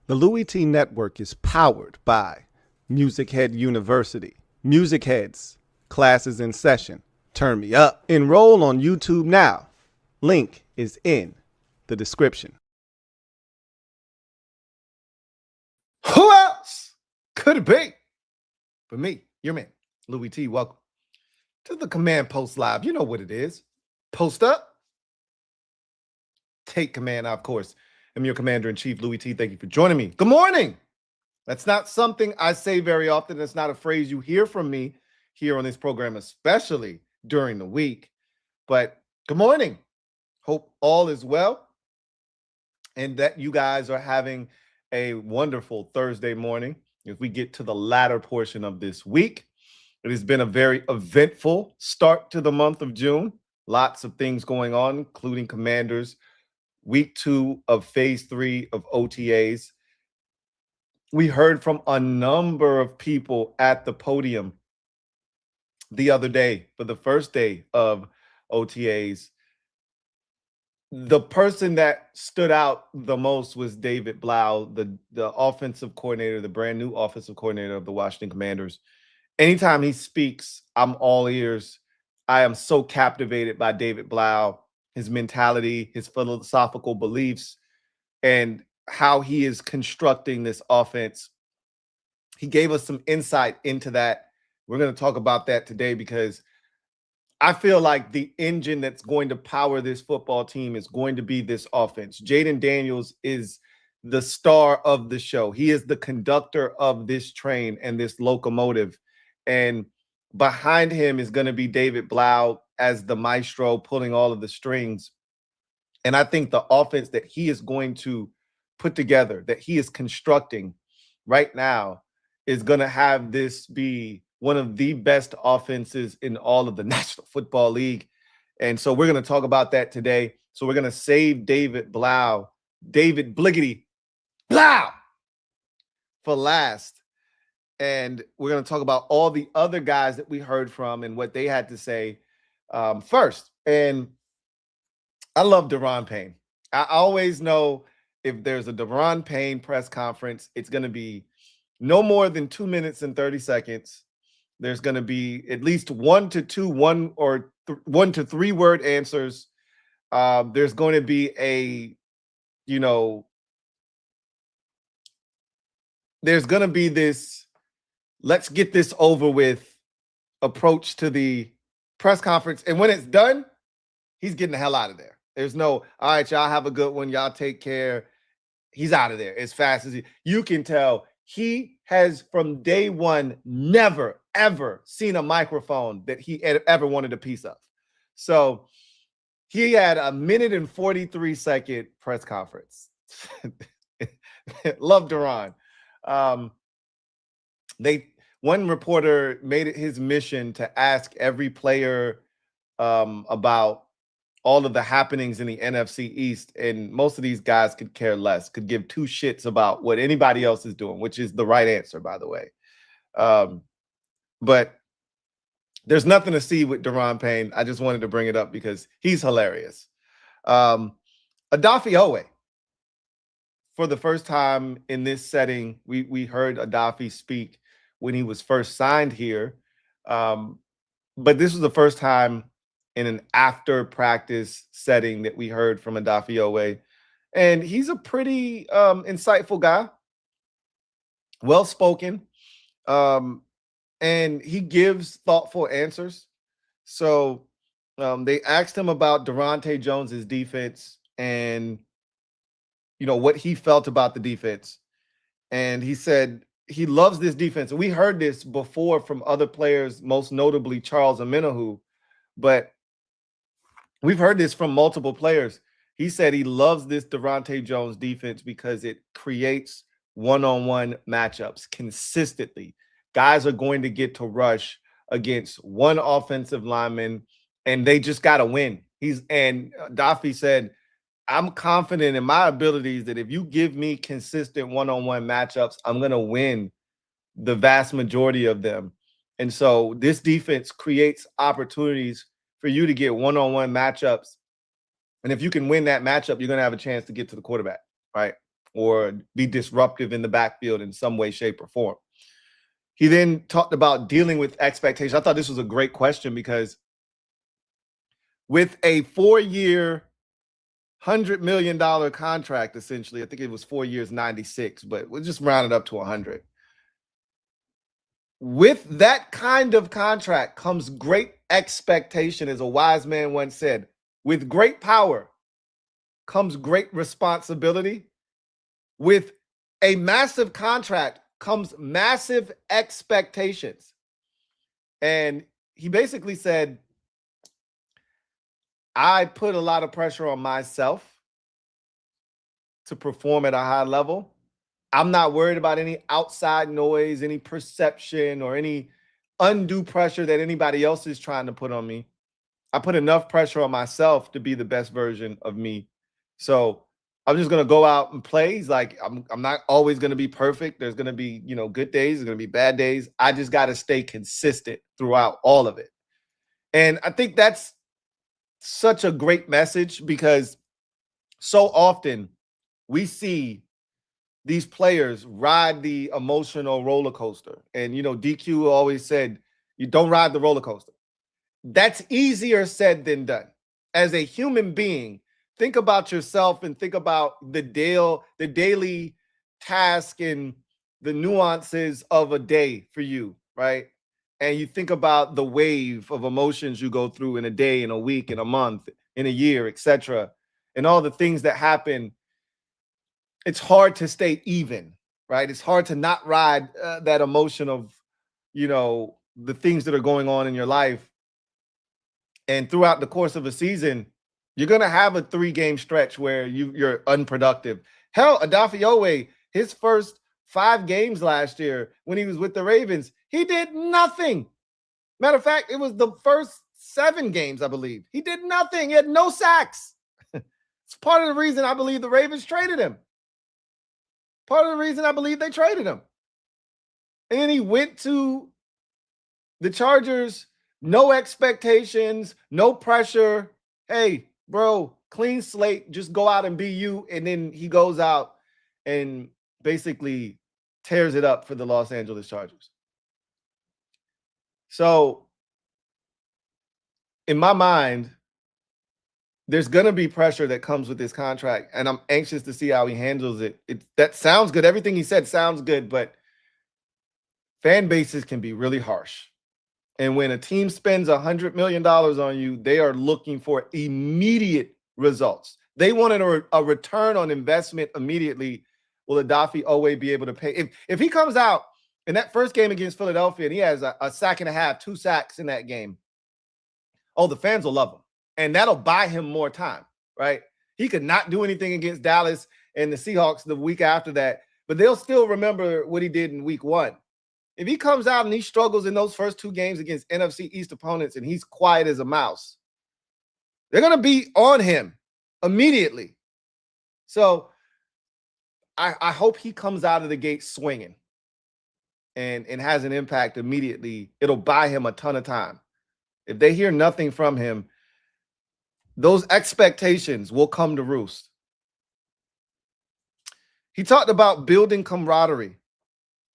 The Louie T Network is powered by MusicHead University. MusicHeads, classes in session. Turn me up. Enroll on YouTube now. Link is in the description. Who else could it be but me, your man, Louie T? Welcome to the Command Post Live. You know what it is. Post up. Take command. I, of course, am your Commander-in-Chief, Louie T. Thank you for joining me. Good morning. That's not something I say very often. That's not a phrase you hear from me here on this program, especially during the week. But good morning. Hope all is well and that you guys are having a wonderful Thursday morning as we get to the latter portion of this week. It has been a very eventful start to the month of June. Lots of things going on, including Commanders week 2 of phase 3 of OTAs. We heard from a number of people at the podium the other day for the first day of OTAs. The person that stood out the most was David Blough, the offensive coordinator, the brand new offensive coordinator of the Washington Commanders. Anytime he speaks, I'm all ears. I am so captivated by David Blough, his mentality, his philosophical beliefs, and how he is constructing this offense. He gave us some insight into that. We're going to talk about that today because I feel like the engine that's going to power this football team is going to be this offense. Jaden Daniels is the star of the show. He is the conductor of this train and this locomotive. And behind him is going to be David Blough as the maestro pulling all of the strings. And I think the offense that he is going to put together, that he is constructing right now, is going to have this be one of the best offenses in all of the National Football League. And so we're going to talk about that today. So we're going to save David Blough, David Bliggity Blough, for last. And we're going to talk about all the other guys that we heard from and what they had to say first. And I love Daron Payne. I always know if there's a Daron Payne press conference, it's going to be no more than 2 minutes and 30 seconds. There's going to be at least 1 to 2, 1 to 3 word answers. There's going to be there's going to be this, let's get this over with approach to the press conference. And when it's done, he's getting the hell out of there. There's no, all right, y'all have a good one. Y'all take care. He's out of there as fast as you can tell. He has from day one never, ever seen a microphone that he ever wanted a piece of. So he had a 1:43 press conference. Love Daron. One reporter made it his mission to ask every player about all of the happenings in the NFC East, and most of these guys could care less, could give 2 shits about what anybody else is doing, which is the right answer, by the way. But there's nothing to see with Daron Payne. I just wanted to bring it up because he's hilarious. Odafe Oweh, for the first time in this setting, we heard Odafe speak when he was first signed here. But this was the first time in an after practice setting that we heard from Odafe Oweh. And he's a pretty insightful guy, well-spoken, and he gives thoughtful answers. So they asked him about Durante Jones's defense and, what he felt about the defense. And he said he loves this defense. And we heard this before from other players, most notably Charles Omenihu, but we've heard this from multiple players. He said he loves this Durante Jones defense because it creates one-on-one matchups consistently. Guys are going to get to rush against one offensive lineman, and they just got to win. And Daffy said, I'm confident in my abilities that if you give me consistent one-on-one matchups, I'm going to win the vast majority of them. And so this defense creates opportunities for you to get one-on-one matchups. And if you can win that matchup, you're going to have a chance to get to the quarterback, right? or be disruptive in the backfield in some way, shape, or form. He then talked about dealing with expectations. I thought this was a great question because with a 4-year, $100 million contract, essentially, I think it was 4 years, 96, but we'll just round it up to 100. With that kind of contract comes great expectation, as a wise man once said. With great power comes great responsibility. With a massive contract comes massive expectations. And he basically said, I put a lot of pressure on myself to perform at a high level. I'm not worried about any outside noise, any perception, or any undue pressure that anybody else is trying to put on me. I put enough pressure on myself to be the best version of me. So I'm just going to go out and play. He's like, I'm not always going to be perfect. There's going to be, good days. There's going to be bad days. I just got to stay consistent throughout all of it. And I think that's such a great message, because so often we see these players ride the emotional roller coaster. And, DQ always said, you don't ride the roller coaster. That's easier said than done. As a human being, think about yourself and think about the daily task and the nuances of a day for you, right? And you think about the wave of emotions you go through in a day, in a week, in a month, in a year, etc., and all the things that happen. It's hard to stay even, right? It's hard to not ride that emotion of, the things that are going on in your life. And throughout the course of a season, you're going to have a 3-game stretch where you're unproductive. Hell, Odafe, his first 5 games last year when he was with the Ravens, he did nothing. Matter of fact, it was the first 7 games, I believe. He did nothing. He had no sacks. It's part of the reason I believe the Ravens traded him. Part of the reason I believe they traded him. And then he went to the Chargers, no expectations, no pressure. Hey, bro, clean slate, just go out and be you. And then he goes out and basically tears it up for the Los Angeles Chargers. So in my mind, there's going to be pressure that comes with this contract, and I'm anxious to see how he handles it. That sounds good. Everything he said sounds good, but fan bases can be really harsh. And when a team spends $100 million on you, they are looking for immediate results. They wanted a return on investment immediately. Will Odafe Oweh be able to pay? If he comes out in that first game against Philadelphia and he has a sack and a half, 2 sacks in that game, the fans will love him. And that'll buy him more time, right? He could not do anything against Dallas and the Seahawks the week after that, but they'll still remember what he did in week 1. If he comes out and he struggles in those first 2 games against NFC East opponents and he's quiet as a mouse, they're going to be on him immediately. So I hope he comes out of the gate swinging and has an impact immediately. It'll buy him a ton of time. If they hear nothing from him, those expectations will come to roost. He talked about building camaraderie.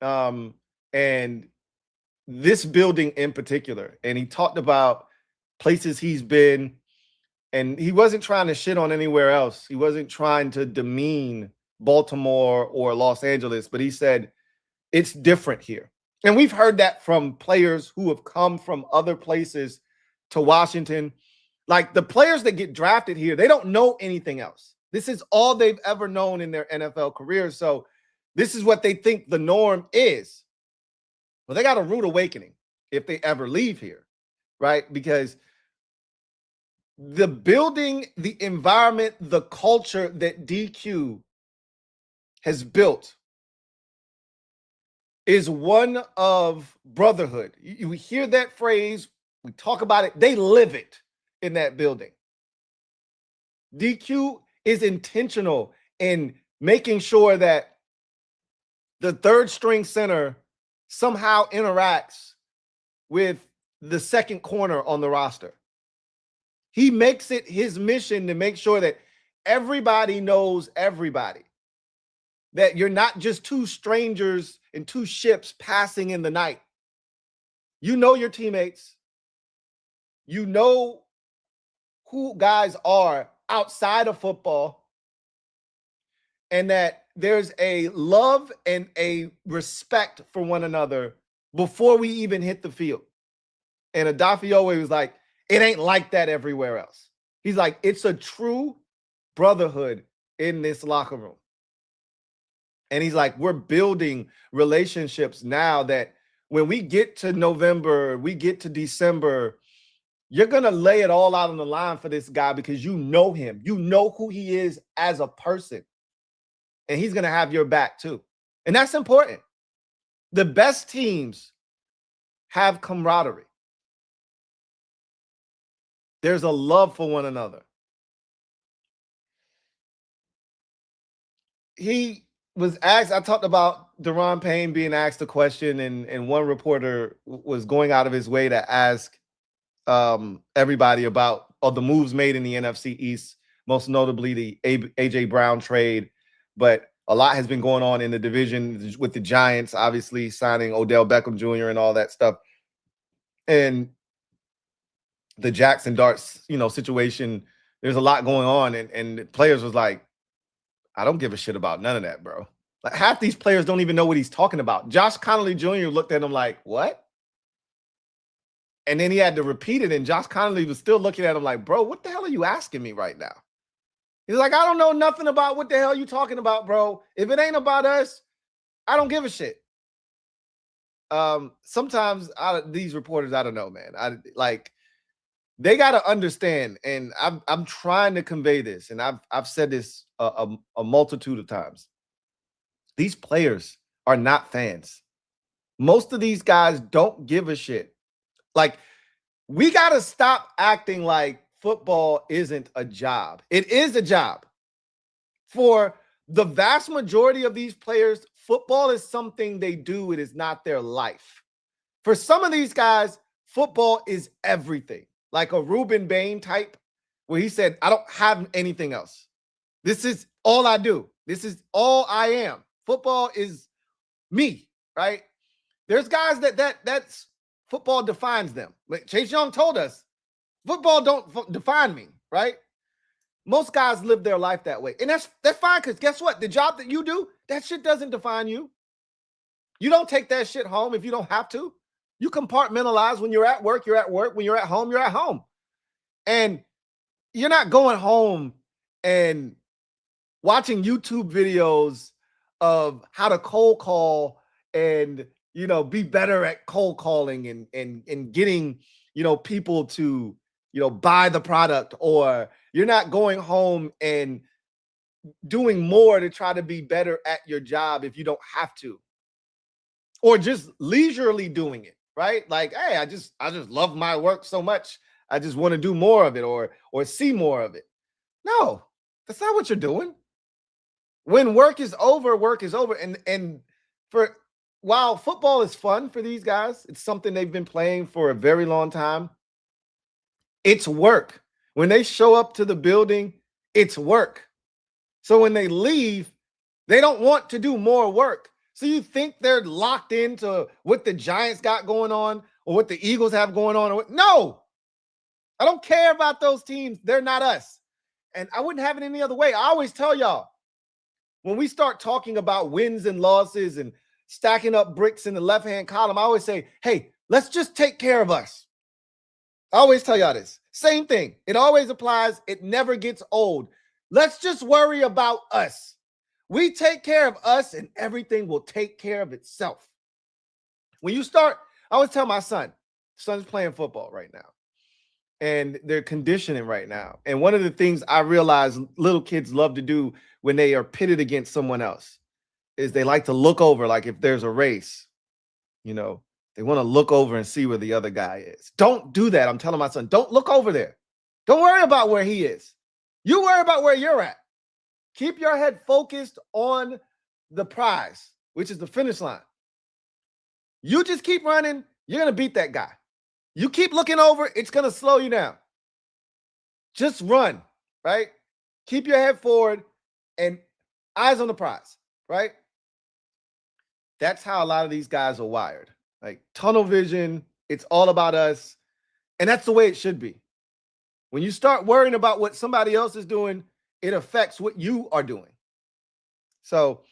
And this building in particular. And he talked about places he's been, and he wasn't trying to shit on anywhere else. He wasn't trying to demean Baltimore or Los Angeles, but he said, it's different here. And we've heard that from players who have come from other places to Washington. Like the players that get drafted here, they don't know anything else. This is all they've ever known in their NFL careers. So this is what they think the norm is. Well, they got a rude awakening if they ever leave here, right? Because the building, the environment, the culture that DQ has built is one of brotherhood. You hear that phrase, we talk about it, they live it in that building. DQ is intentional in making sure that the 3rd string center somehow interacts with the 2nd corner on the roster. He makes it his mission to make sure that everybody knows everybody. that you're not just two strangers and two ships passing in the night. You know your teammates. You know who guys are outside of football, and that there's a love and a respect for one another before we even hit the field. And Adafiowe was like, it ain't like that everywhere else. He's like, it's a true brotherhood in this locker room. And he's like, we're building relationships now that when we get to November, we get to December, you're going to lay it all out on the line for this guy because you know him. You know who he is as a person. And he's going to have your back too. And that's important. The best teams have camaraderie. There's a love for one another. He was asked, I talked about Deron Payne being asked a question, and one reporter was going out of his way to ask everybody about the moves made in the NFC East, most notably the A.J. Brown trade. But a lot has been going on in the division with the Giants, obviously signing Odell Beckham Jr. and all that stuff. And the Jackson Darts, situation, there's a lot going on. And players was like, I don't give a shit about none of that, bro. Like half these players don't even know what he's talking about. Josh Connolly Jr. looked at him like, what? And then he had to repeat it. And Josh Connolly was still looking at him like, bro, what the hell are you asking me right now? He's like, I don't know nothing about what the hell you talking about, bro. If it ain't about us, I don't give a shit. Sometimes these reporters, I don't know, man. They got to understand, and I'm trying to convey this, and I've said this a multitude of times. These players are not fans. Most of these guys don't give a shit. Like, we got to stop acting like football isn't a job. It is a job. For the vast majority of these players, football is something they do. It is not their life. For some of these guys, football is everything. Like a Ruben Bain type, where he said, I don't have anything else. This is all I do. This is all I am. Football is me, right? There's guys that's football defines them. Like Chase Young told us, football don't define me, right? Most guys live their life that way. And that's fine, because guess what? The job that you do, that shit doesn't define you. You don't take that shit home if you don't have to. You compartmentalize. When you're at work, you're at work. When you're at home, you're at home. And you're not going home and watching YouTube videos of how to cold call and, be better at cold calling and getting, people to, buy the product. Or you're not going home and doing more to try to be better at your job if you don't have to. Or just leisurely doing it. Right? Like, hey, I just love my work so much. I just want to do more of it or see more of it. No, that's not what you're doing. When work is over, work is over. And while football is fun for these guys, it's something they've been playing for a very long time. It's work. When they show up to the building, it's work. So when they leave, they don't want to do more work. So you think they're locked into what the Giants got going on or what the Eagles have going on? No, I don't care about those teams. They're not us. And I wouldn't have it any other way. I always tell y'all, when we start talking about wins and losses and stacking up bricks in the left-hand column, I always say, hey, let's just take care of us. I always tell y'all this. Same thing. It always applies. It never gets old. Let's just worry about us. We take care of us and everything will take care of itself. When you start, I always tell my son's playing football right now and they're conditioning right now. And one of the things I realize little kids love to do when they are pitted against someone else is they like to look over. Like if there's a race, they want to look over and see where the other guy is. Don't do that. I'm telling my son, don't look over there. Don't worry about where he is. You worry about where you're at. Keep your head focused on the prize, which is the finish line. You just keep running, you're going to beat that guy. You keep looking over, it's going to slow you down. Just run, right? Keep your head forward and eyes on the prize. right? That's how a lot of these guys are wired. Like tunnel vision, it's all about us. And that's the way it should be. When you start worrying about what somebody else is doing, it affects what you are doing. So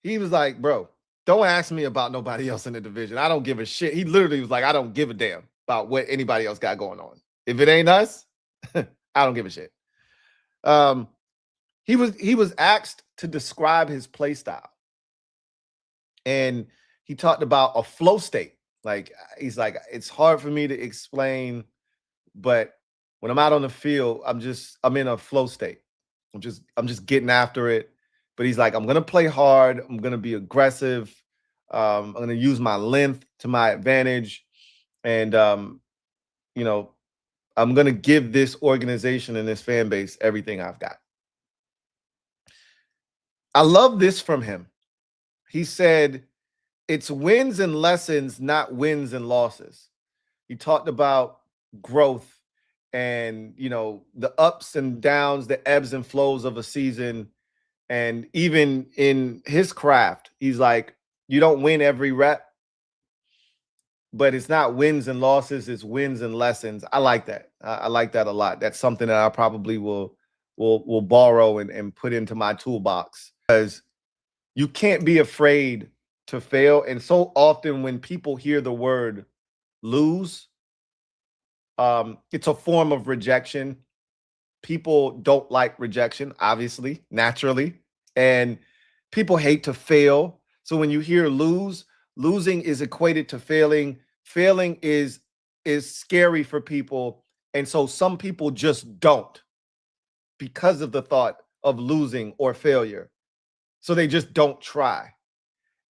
he was like, bro, don't ask me about nobody else in the division. I don't give a shit. He literally was like, I don't give a damn about what anybody else got going on. If it ain't us, I don't give a shit. He was asked to describe his play style. And he talked about a flow state. Like he's like, it's hard for me to explain, but when I'm out on the field, I'm in a flow state. I'm just getting after it. But he's like, I'm gonna play hard. I'm gonna be aggressive. I'm gonna use my length to my advantage, and you know, I'm gonna give this organization and this fan base everything I've got. I love this from him. He said, it's wins and lessons, not wins and losses. He talked about growth and, you know, the ups and downs, the ebbs and flows of a season. And even in his craft, he's like, you don't win every rep, but it's not wins and losses, it's wins and lessons. I like that. I like that a lot. That's something that I probably will borrow and put into my toolbox, because you can't be afraid to fail. And so often when people hear the word lose, it's a form of rejection. People don't like rejection, obviously, naturally, and people hate to fail. So when you hear losing is equated to failing. Failing is scary for people, and so some people just don't, because of the thought of losing or failure. So they just don't try.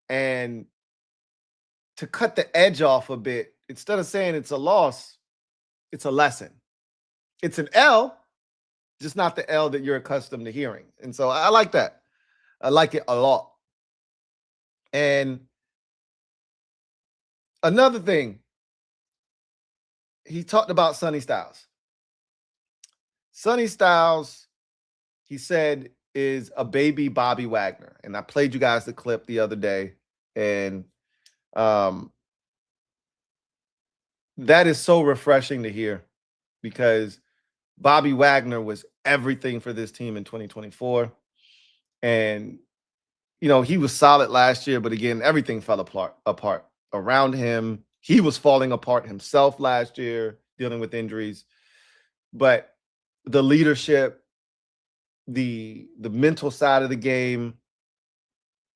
And to cut the edge off a bit, instead of saying it's a loss, it's a lesson. It's an L, just not the L that you're accustomed to hearing. And so I like that. I like it a lot. And another thing, he talked about Sonny Styles. Sonny Styles, he said, is a baby Bobby Wagner. And I played you guys the clip the other day. And that is so refreshing to hear, because Bobby Wagner was everything for this team in 2024. And, you know, he was solid last year, but again, everything fell apart around him. He was falling apart himself last year, dealing with injuries. But the leadership, the mental side of the game,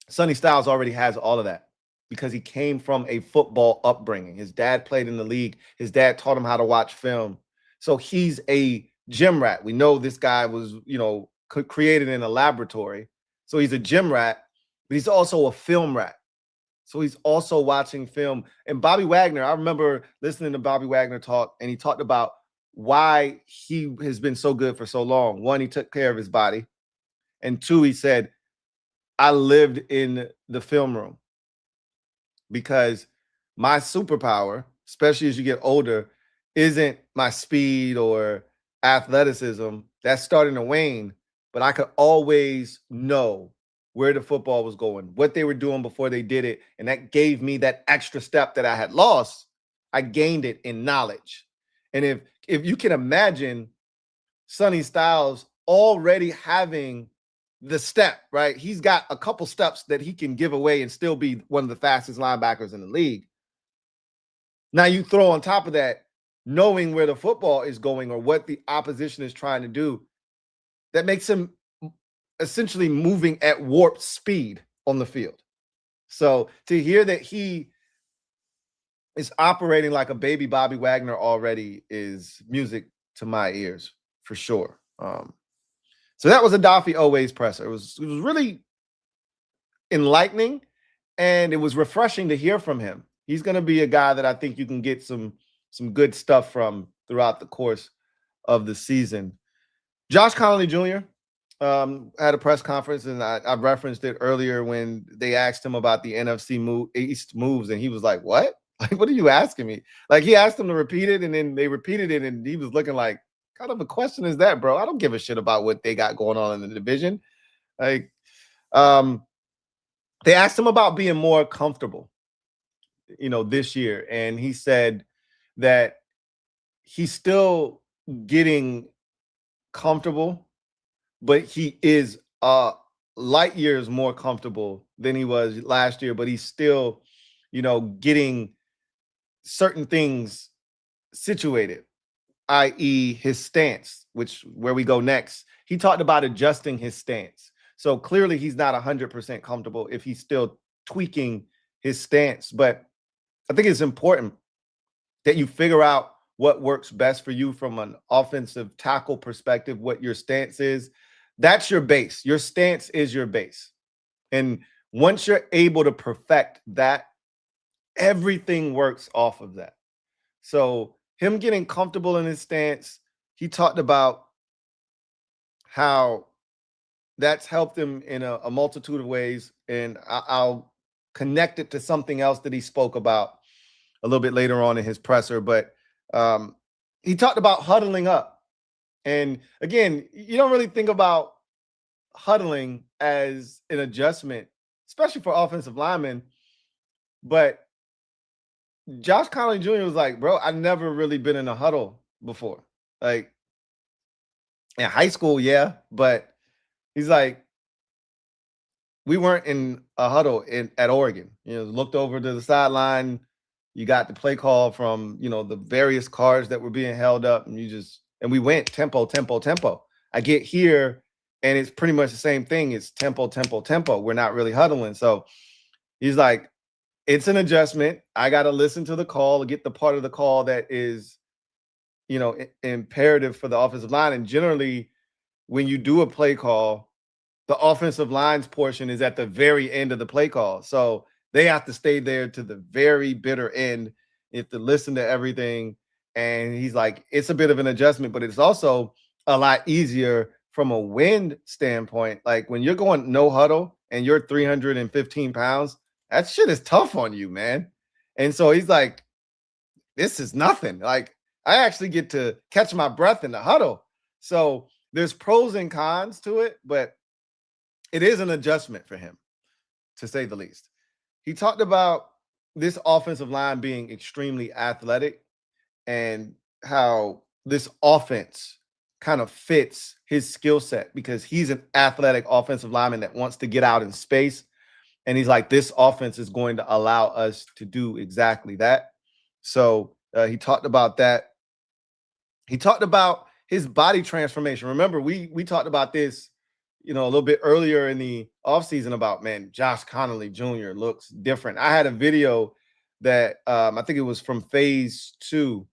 Sonny Styles already has all of that, because he came from a football upbringing. His dad played in the league. His dad taught him how to watch film. So he's a gym rat. We know this guy was, you know, created in a laboratory. So he's a gym rat, but he's also a film rat. So he's also watching film. And Bobby Wagner, I remember listening to Bobby Wagner talk, and he talked about why he has been so good for so long. One, he took care of his body. And two, he said, I lived in the film room, because my superpower, especially as you get older, isn't my speed or athleticism. That's starting to wane, but I could always know where the football was going, what they were doing before they did it. And that gave me that extra step that I had lost. I gained it in knowledge. And if you can imagine Sonny Styles already having the step, right? He's got a couple steps that he can give away and still be one of the fastest linebackers in the league. Now you throw on top of that, knowing where the football is going or what the opposition is trying to do, that makes him essentially moving at warp speed on the field. So to hear that he is operating like a baby Bobby Wagner already is music to my ears, for sure. So that was a Daffy Always presser. It was really enlightening, and it was refreshing to hear from him. He's going to be a guy that I think you can get some good stuff from throughout the course of the season. Josh Connolly Jr. Had a press conference, and I referenced it earlier when they asked him about the NFC East moves, and he was like, what? Like, what are you asking me? Like, he asked them to repeat it, and then they repeated it, and he was looking like, kind of a question is that, bro? I don't give a shit about what they got going on in the division. Like, They asked him about being more comfortable, this year, and he said that he's still getting comfortable, but he is light years more comfortable than he was last year, but he's still, getting certain things situated, i.e. his stance, where we go next. He talked about adjusting his stance. So clearly he's not 100% comfortable if he's still tweaking his stance. But I think it's important that you figure out what works best for you from an offensive tackle perspective, what your stance is. That's your base. Your stance is your base. And once you're able to perfect that, everything works off of that. So him getting comfortable in his stance, he talked about how that's helped him in a multitude of ways. And I'll connect it to something else that he spoke about a little bit later on in his presser. But he talked about huddling up. And again, you don't really think about huddling as an adjustment, especially for offensive linemen. But Josh Connolly Jr. was like, bro, I've never really been in a huddle before. Like in high school, yeah, but he's like, we weren't in a huddle at Oregon. Looked over to the sideline. You got the play call from, the various cards that were being held up, and we went tempo, tempo, tempo. I get here, and it's pretty much the same thing. It's tempo, tempo, tempo. We're not really huddling. So he's like, it's an adjustment. I got to listen to the call, get the part of the call that is, imperative for the offensive line. And generally, when you do a play call, the offensive line's portion is at the very end of the play call. So they have to stay there to the very bitter end. You have to listen to everything. And he's like, it's a bit of an adjustment, but it's also a lot easier from a wind standpoint. Like when you're going no huddle and you're 315 pounds, that shit is tough on you, man. And so he's like, this is nothing. Like I actually get to catch my breath in the huddle. So there's pros and cons to it, but it is an adjustment for him, to say the least. He talked about this offensive line being extremely athletic and how this offense kind of fits his skill set because he's an athletic offensive lineman that wants to get out in space. And he's like, this offense is going to allow us to do exactly that. So he talked about that. He talked about his body transformation. Remember, we talked about this, a little bit earlier in the offseason about, man, Josh Connolly Jr. looks different. I had a video that I think it was from phase 2.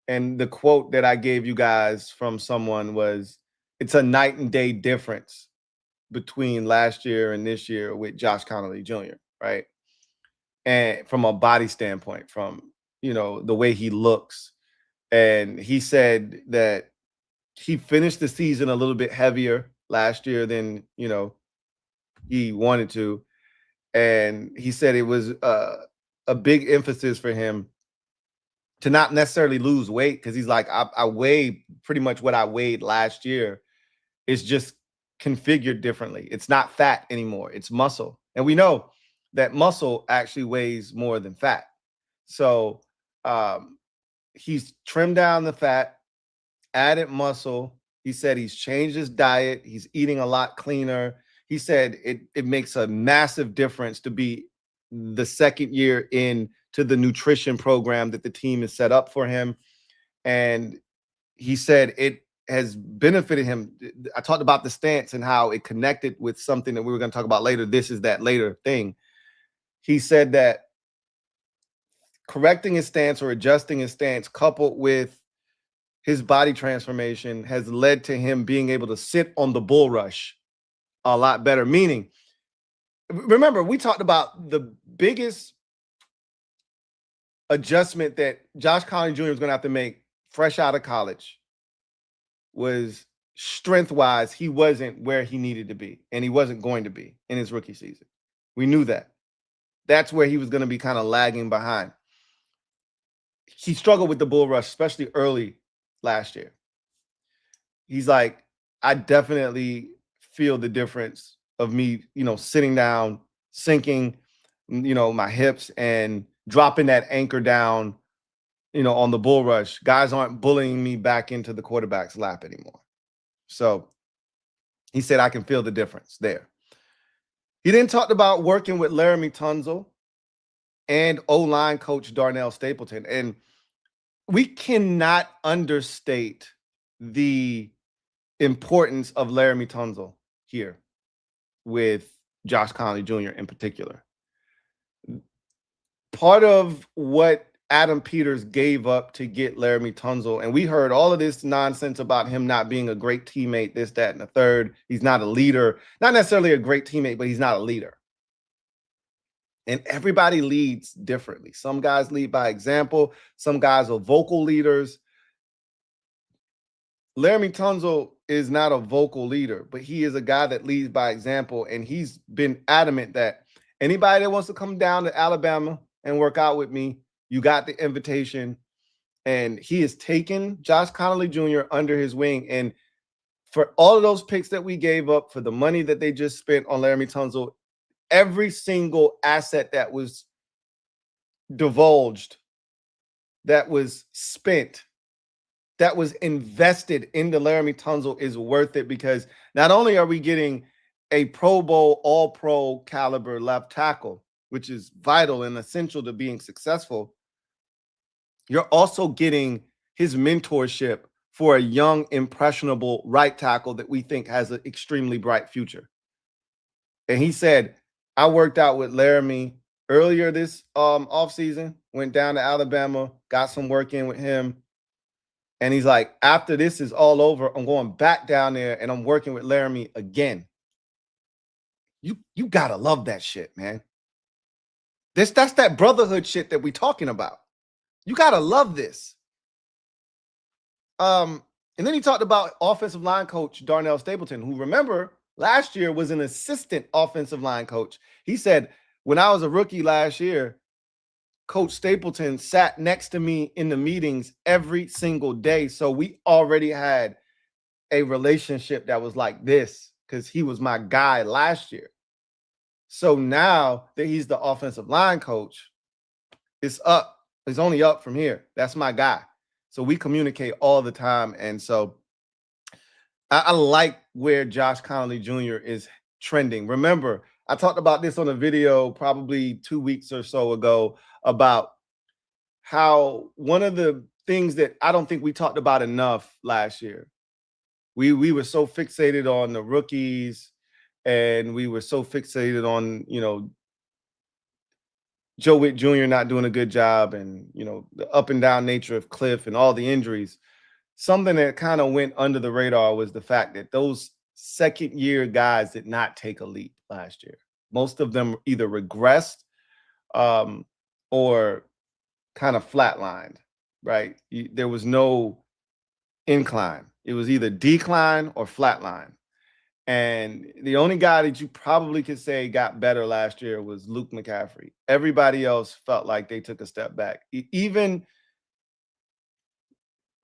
And the quote that I gave you guys from someone was, it's a night and day difference between last year and this year with Josh Connolly Jr., right? And from a body standpoint, from, the way he looks. And he said that he finished the season a little bit heavier last year than, he wanted to. And he said it was a big emphasis for him to not necessarily lose weight because he's like, I weigh pretty much what I weighed last year. It's just configured differently. It's not fat anymore. It's muscle. And we know that muscle actually weighs more than fat. So he's trimmed down the fat, added muscle. He said he's changed his diet. He's eating a lot cleaner. He said it makes a massive difference to be the second year into the nutrition program that the team has set up for him. And he said it has benefited him. I talked about the stance and how it connected with something that we were going to talk about later. This is that later thing. He said that correcting his stance or adjusting his stance coupled with his body transformation has led to him being able to sit on the bull rush a lot better. Meaning, remember, we talked about the biggest adjustment that Josh Connolly Jr. was going to have to make fresh out of college was strength-wise, he wasn't where he needed to be, and he wasn't going to be in his rookie season. We knew that. That's where he was going to be kind of lagging behind. He struggled with the bull rush, especially early last year. He's like, I definitely feel the difference of me, sitting down, sinking, my hips and dropping that anchor down, on the bull rush. Guys aren't bullying me back into the quarterback's lap anymore. So he said, I can feel the difference there. He then talked about working with Laremy Tunsil and O-line coach Darnell Stapleton. And we cannot understate the importance of Laremy Tunsil here with Josh Conley Jr. in particular. Part of what Adam Peters gave up to get Laremy Tunsil, and we heard all of this nonsense about him not being a great teammate, this, that, and the third. He's not a leader. Not necessarily a great teammate, but he's not a leader. And everybody leads differently. Some guys lead by example. Some guys are vocal leaders. Laremy Tunsil is not a vocal leader, but he is a guy that leads by example. And he's been adamant that anybody that wants to come down to Alabama and work out with me, you got the invitation. And he has taken Josh Conley Jr. under his wing. And for all of those picks that we gave up, for the money that they just spent on Laremy Tunsil, every single asset that was divulged, that was spent, that was invested into Laremy Tunsil is worth it, because not only are we getting a Pro Bowl, all-pro caliber left tackle, which is vital and essential to being successful, you're also getting his mentorship for a young, impressionable right tackle that we think has an extremely bright future. And he said, I worked out with Laremy earlier this offseason, went down to Alabama, got some work in with him. And he's like, after this is all over, I'm going back down there and I'm working with Laremy again. You got to love that shit, man. That's that brotherhood shit that we're talking about. You got to love this. And then he talked about offensive line coach Darnell Stapleton, who, remember, last year was an assistant offensive line coach. He said, when I was a rookie last year, Coach Stapleton sat next to me in the meetings every single day. So we already had a relationship that was like this because he was my guy last year. So now that he's the offensive line coach, it's up. It's only up from here. That's my guy. So we communicate all the time. And so I like where Josh Conley Jr. is trending. Remember, I talked about this on a video probably 2 weeks or so ago about how one of the things that I don't think we talked about enough last year, we were so fixated on the rookies, and we were so fixated on, Joe Witt Jr. not doing a good job, and, the up and down nature of Cliff and all the injuries. Something that kind of went under the radar was the fact that those second-year guys did not take a leap last year. Most of them either regressed or kind of flatlined, right? There was no incline. It was either decline or flatline. And the only guy that you probably could say got better last year was Luke McCaffrey. Everybody else felt like they took a step back. Even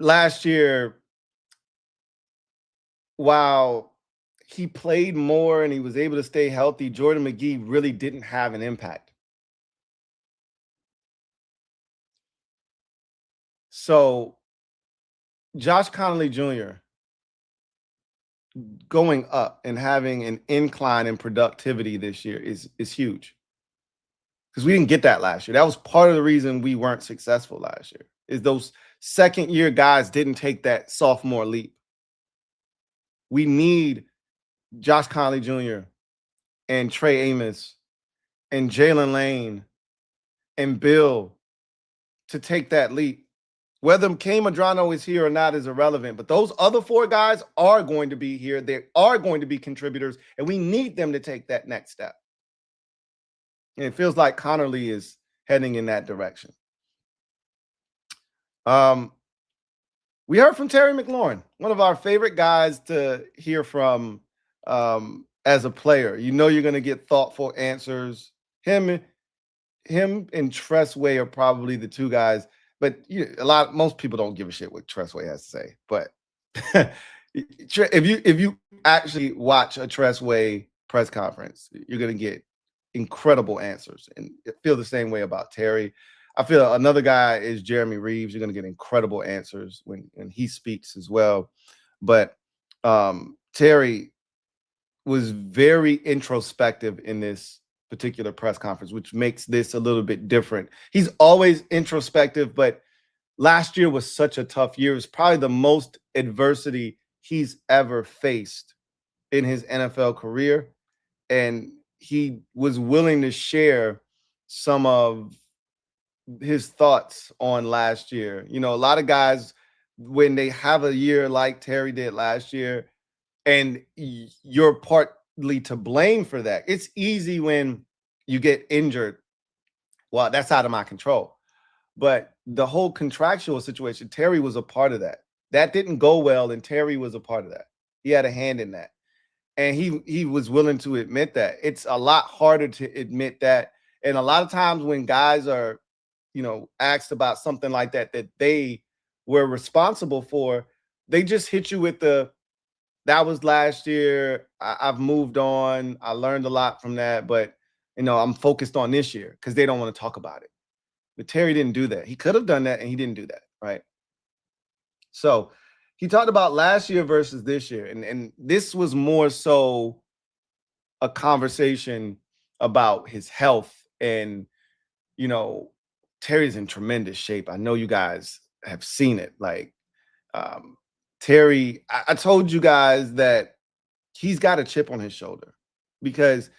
last year, while he played more and he was able to stay healthy, Jordan McGee really didn't have an impact. So Josh Conley Jr. going up and having an incline in productivity this year is huge, because we didn't get that last year. That was part of the reason we weren't successful last year, is those second-year guys didn't take that sophomore leap. We need Josh Conley Jr. and Trey Amos and Jalen Lane and Bill to take that leap. Whether Kay Madrano is here or not is irrelevant, but those other four guys are going to be here. They are going to be contributors, and we need them to take that next step. And it feels like Connerly is heading in that direction. We heard from Terry McLaurin, one of our favorite guys to hear from as a player. You're going to get thoughtful answers. Him and Tressway are probably the two guys. But most people don't give a shit what Tressway has to say. But if you actually watch a Tressway press conference, you're gonna get incredible answers, and I feel the same way about Terry. I feel another guy is Jeremy Reeves. You're going to get incredible answers when he speaks as well. But Terry was very introspective in this particular press conference, which makes this a little bit different. He's always introspective, but last year was such a tough year. It was probably the most adversity he's ever faced in his NFL career. And he was willing to share some of his thoughts on last year. You know, a lot of guys, when they have a year like Terry did last year, and you're partly to blame for that. It's easy when you get injured. Well, that's out of my control. But the whole contractual situation, Terry was a part of that. That didn't go well, and Terry was a part of that. He had a hand in that. And he was willing to admit that. It's a lot harder to admit that. And a lot of times when guys are, asked about something like that they were responsible for, they just hit you with that was last year. I've moved on. I learned a lot from that, but I'm focused on this year because they don't want to talk about it. But Terry didn't do that. He could have done that, and he didn't do that, right? So he talked about last year versus this year, and this was more so a conversation about his health. And Terry's in tremendous shape. I know you guys have seen it. Like Terry, I told you guys that he's got a chip on his shoulder because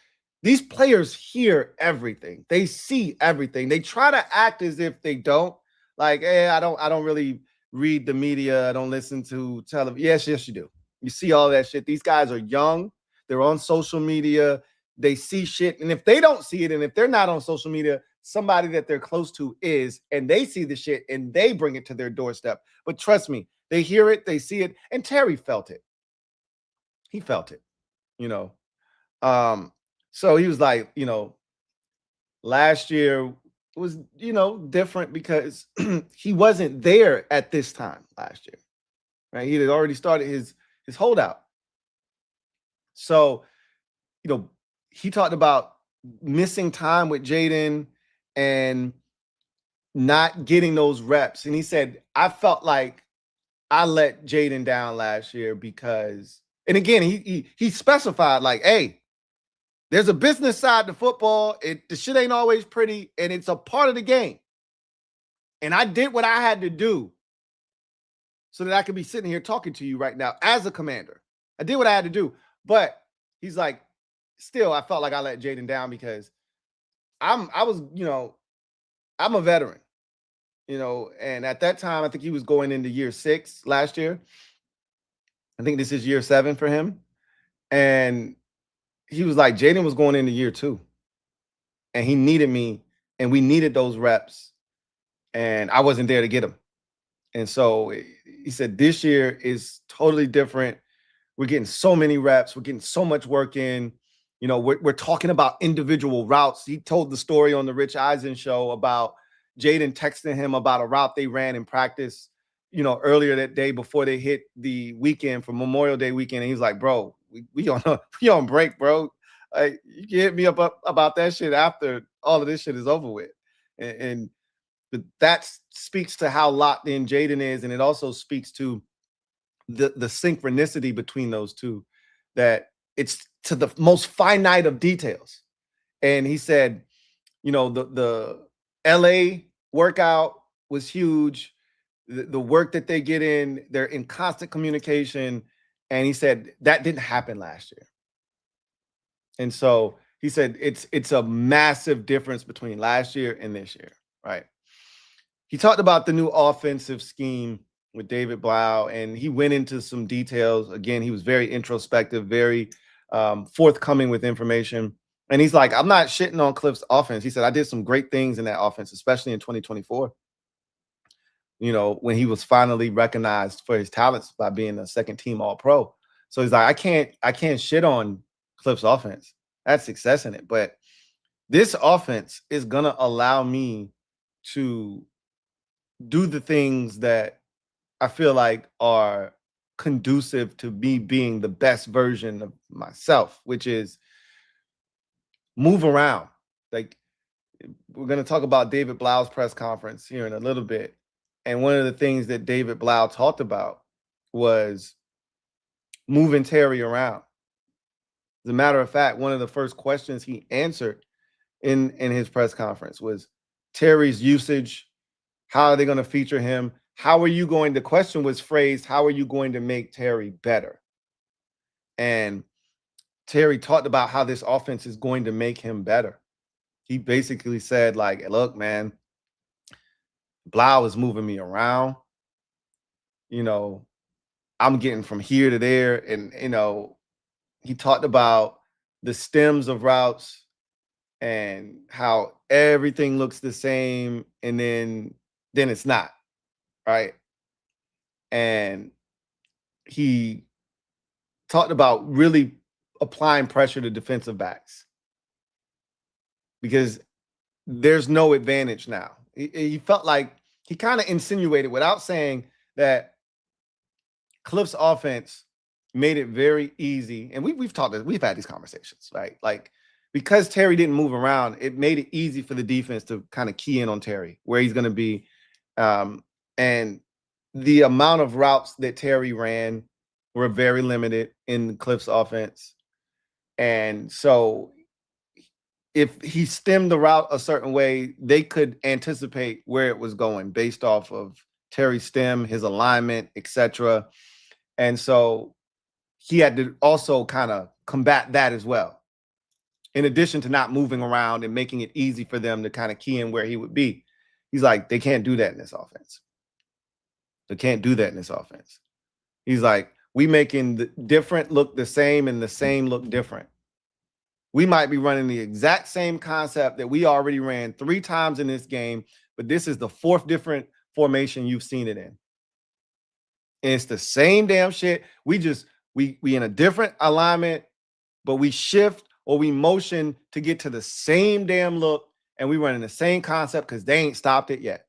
these players hear everything. They see everything. They try to act as if they don't. Like, hey, I don't really read the media. I don't listen to television. Yes, you do. You see all that shit. These guys are young. They're on social media. They see shit. And if they don't see it, and if they're not on social media, somebody that they're close to is, and they see the shit and they bring it to their doorstep. But trust me, they hear it, they see it, and Terry felt it. He felt it, So he was like, last year was, different because he wasn't there at this time last year, right? He had already started his holdout. So, he talked about missing time with Jaden and not getting those reps. And he said, I felt like I let Jaden down last year because, and again, he specified like, hey, there's a business side to football. The shit ain't always pretty, and it's a part of the game. And I did what I had to do so that I could be sitting here talking to you right now as a commander. I did what I had to do. But he's like, still, I felt like I let Jaden down because I'm a veteran, and at that time, I think he was going into year 6 last year. I think this is year 7 for him. And he was like, Jaden was going into year 2 and he needed me, and we needed those reps, and I wasn't there to get them. And so he said, this year is totally different. We're getting so many reps. We're getting so much work in. We're talking about individual routes. He told the story on the Rich Eisen show about Jaden texting him about a route they ran in practice, earlier that day before they hit the weekend for Memorial Day weekend. And he was like, bro, we on break, bro. Like, you can hit me up about that shit after all of this shit is over with. And that speaks to how locked in Jaden is. And it also speaks to the synchronicity between those two, that it's to the most finite of details. And he said, the LA workout was huge. The work that they get in, they're in constant communication. And he said that didn't happen last year. And so he said it's a massive difference between last year and this year, right? He talked about the new offensive scheme with David Blough, and he went into some details. Again, he was very introspective, very forthcoming with information. And he's like, I'm not shitting on Cliff's offense. He said, I did some great things in that offense, especially in 2024. When he was finally recognized for his talents by being a second team All-Pro. So he's like, I can't shit on Cliff's offense. That's success in it. But this offense is going to allow me to do the things that I feel like are conducive to me being the best version of myself, which is move around. Like, we're going to talk about David Blough's press conference here in a little bit. And one of the things that David Blough talked about was moving Terry around. As a matter of fact, one of the first questions he answered in his press conference was Terry's usage. How are they going to feature him? How are you going, the question was phrased, how are you going to make Terry better? And Terry talked about how this offense is going to make him better. He basically said, like, look, man, Blough is moving me around. You know, I'm getting from here to there. And, you know, he talked about the stems of routes and how everything looks the same. And then it's not, right? And he talked about really applying pressure to defensive backs because there's no advantage now. He felt like he kind of insinuated without saying that Cliff's offense made it very easy. And we've had these conversations, right? Like, because Terry didn't move around, it made it easy for the defense to kind of key in on Terry, where he's going to be. And the amount of routes that Terry ran were very limited in Cliff's offense. And so if he stemmed the route a certain way, they could anticipate where it was going based off of Terry's stem, his alignment, etc. And so he had to also kind of combat that as well. In addition to not moving around and making it easy for them to kind of key in where he would be. He's like, they can't do that in this offense. They can't do that in this offense. He's like, we making the different look the same and the same look different. We might be running the exact same concept that we already ran 3 times in this game, but this is the 4th different formation you've seen it in. And it's the same damn shit. We in a different alignment, but we shift or we motion to get to the same damn look, and we running the same concept because they ain't stopped it yet.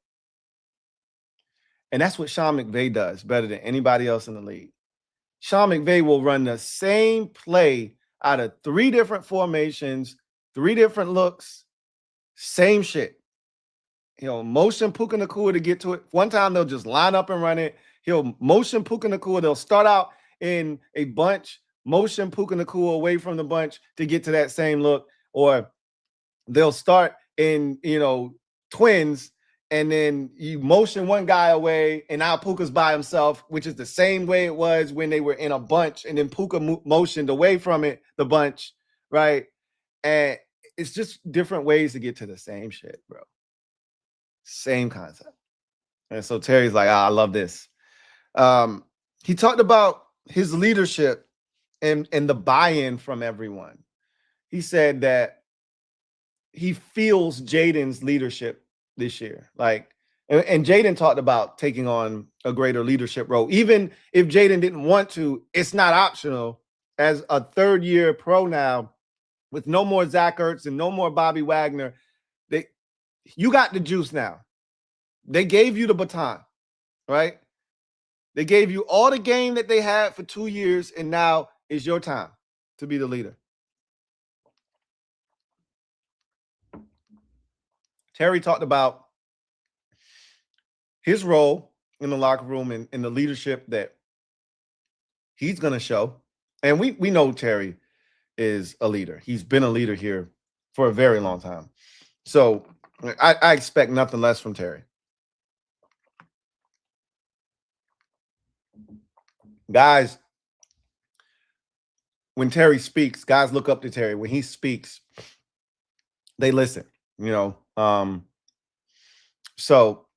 And that's what Sean McVay does better than anybody else in the league. Sean McVay will run the same play out of 3 different formations, 3 different looks, same shit. He'll motion Puka Nacua to get to it. One time they'll just line up and run it. He'll motion Puka Nacua. They'll start out in a bunch, motion Puka Nacua away from the bunch to get to that same look. Or they'll start in, twins, and then you motion one guy away, and now Puka's by himself, which is the same way it was when they were in a bunch, and then Puka motioned away from the bunch, right? And it's just different ways to get to the same shit, bro. Same concept. And so Terry's like, I love this. He talked about his leadership and the buy-in from everyone. He said that he feels Jaden's leadership this year. And Jaden talked about taking on a greater leadership role. Even if Jaden didn't want to, it's not optional. As a 3rd-year pro now, with no more Zach Ertz and no more Bobby Wagner, you got the juice now. They gave you the baton, right? They gave you all the game that they had for 2 years, and now it's your time to be the leader. Terry talked about his role in the locker room and the leadership that he's going to show. And we know Terry is a leader. He's been a leader here for a very long time. So I expect nothing less from Terry. Guys, when Terry speaks, guys look up to Terry. When he speaks, they listen, So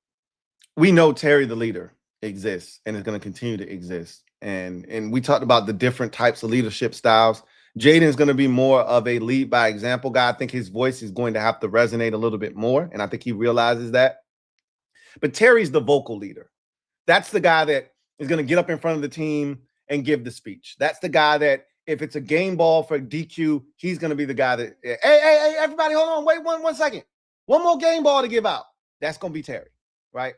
we know Terry, the leader, exists and is going to continue to exist. And we talked about the different types of leadership styles. Jaden's going to be more of a lead by example guy. I think his voice is going to have to resonate a little bit more, and I think he realizes that. But Terry's the vocal leader. That's the guy that is going to get up in front of the team and give the speech. That's the guy that, if it's a game ball for DQ, he's going to be the guy that, hey, everybody, hold on, wait one second. One more game ball to give out. That's going to be Terry, right?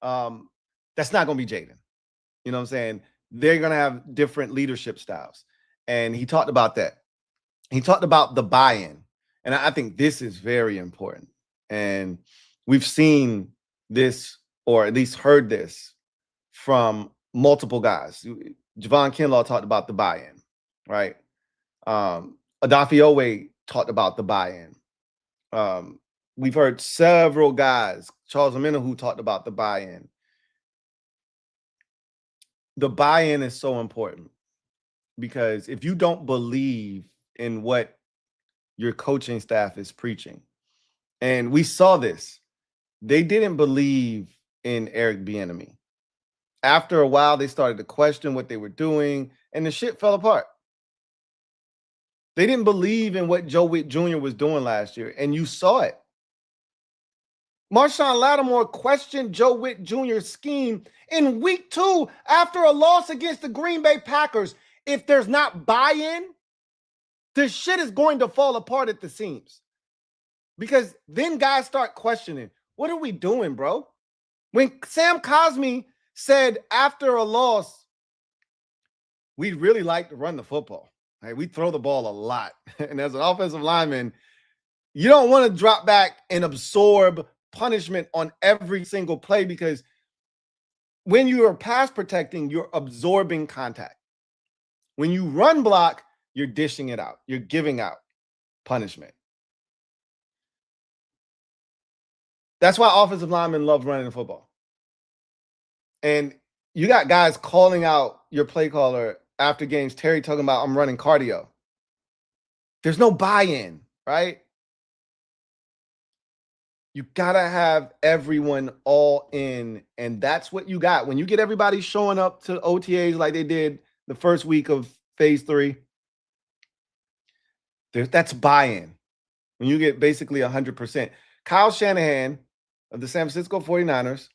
That's not going to be Jaden. You know what I'm saying? They're going to have different leadership styles. And he talked about that. He talked about the buy-in. And I think this is very important. And we've seen this, or at least heard this from multiple guys. Javon Kinlaw talked about the buy-in, right? Adafiowe talked about the buy-in. We've heard several guys, Charles Amena, who talked about the buy-in. The buy-in is so important because if you don't believe in what your coaching staff is preaching, and we saw this, they didn't believe in Eric Bieniemy. After a while, they started to question what they were doing, and the shit fell apart. They didn't believe in what Joe Witt Jr. was doing last year, and you saw it. Marshawn Lattimore questioned Joe Witt Jr.'s scheme in week 2 after a loss against the Green Bay Packers. If there's not buy-in, the shit is going to fall apart at the seams. Because then guys start questioning, what are we doing, bro? When Sam Cosmi said after a loss, we'd really like to run the football. Right? We throw the ball a lot. And as an offensive lineman, you don't want to drop back and absorb punishment on every single play, because when you are pass protecting, you're absorbing contact. When you run block, you're dishing it out. You're giving out punishment. That's why offensive linemen love running the football. And you got guys calling out your play caller after games, Terry talking about, I'm running cardio. There's no buy-in, right? You got to have everyone all in, and that's what you got. When you get everybody showing up to OTAs like they did the first week of phase 3, that's buy-in. When you get basically 100%. Kyle Shanahan of the San Francisco 49ers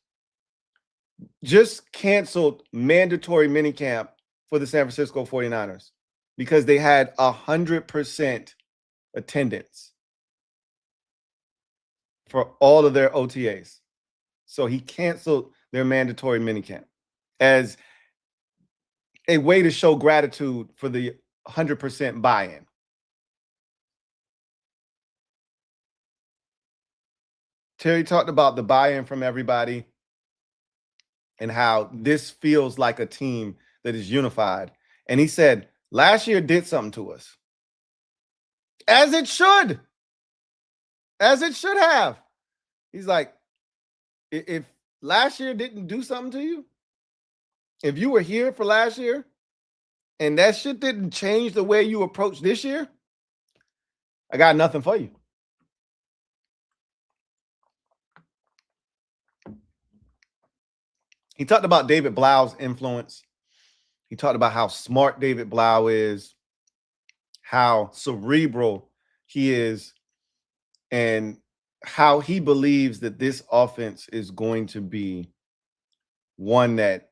just canceled mandatory minicamp for the San Francisco 49ers because they had 100% attendance for all of their OTAs. So he canceled their mandatory minicamp as a way to show gratitude for the 100% buy-in. Terry talked about the buy-in from everybody and how this feels like a team that is unified. And he said, last year did something to us. As it should. As it should have. He's like, if last year didn't do something to you, if you were here for last year and that shit didn't change the way you approach this year, I got nothing for you. He talked about David Blough's influence. He talked about how smart David Blough is, how cerebral he is, and how he believes that this offense is going to be one that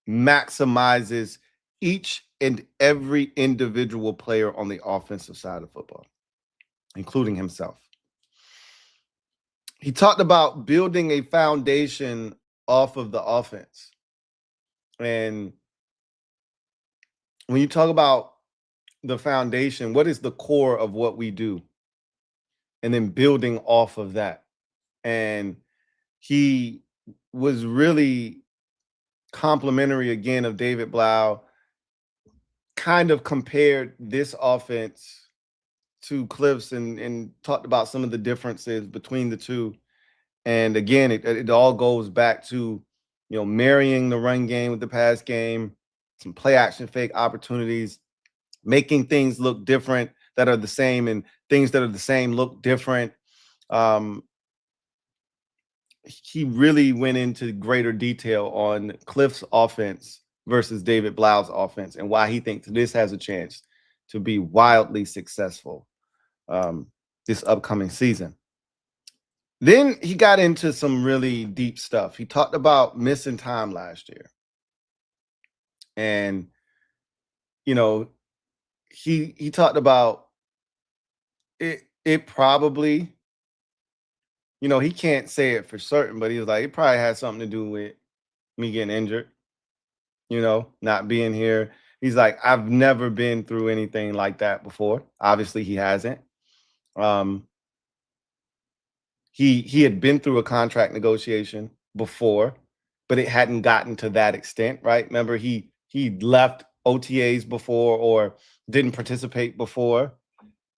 maximizes each and every individual player on the offensive side of football, including himself. He talked about building a foundation off of the offense. And when you talk about the foundation, what is the core of what we do? And then building off of that. And he was really complimentary again of David Blough, kind of compared this offense to Cliff's and talked about some of the differences between the two. And again, it all goes back to, marrying the run game with the pass game, some play action fake opportunities, making things look different that are the same, and things that are the same look different. He really went into greater detail on Cliff's offense versus David Blough's offense and why he thinks this has a chance to be wildly successful this upcoming season. Then he got into some really deep stuff. He talked about missing time last year. And, he talked about it probably, he can't say it for certain, but he was like, it probably had something to do with me getting injured, not being here. He's like, I've never been through anything like that before. Obviously, he hasn't. He had been through a contract negotiation before, but it hadn't gotten to that extent, right? Remember, he left OTAs before or didn't participate before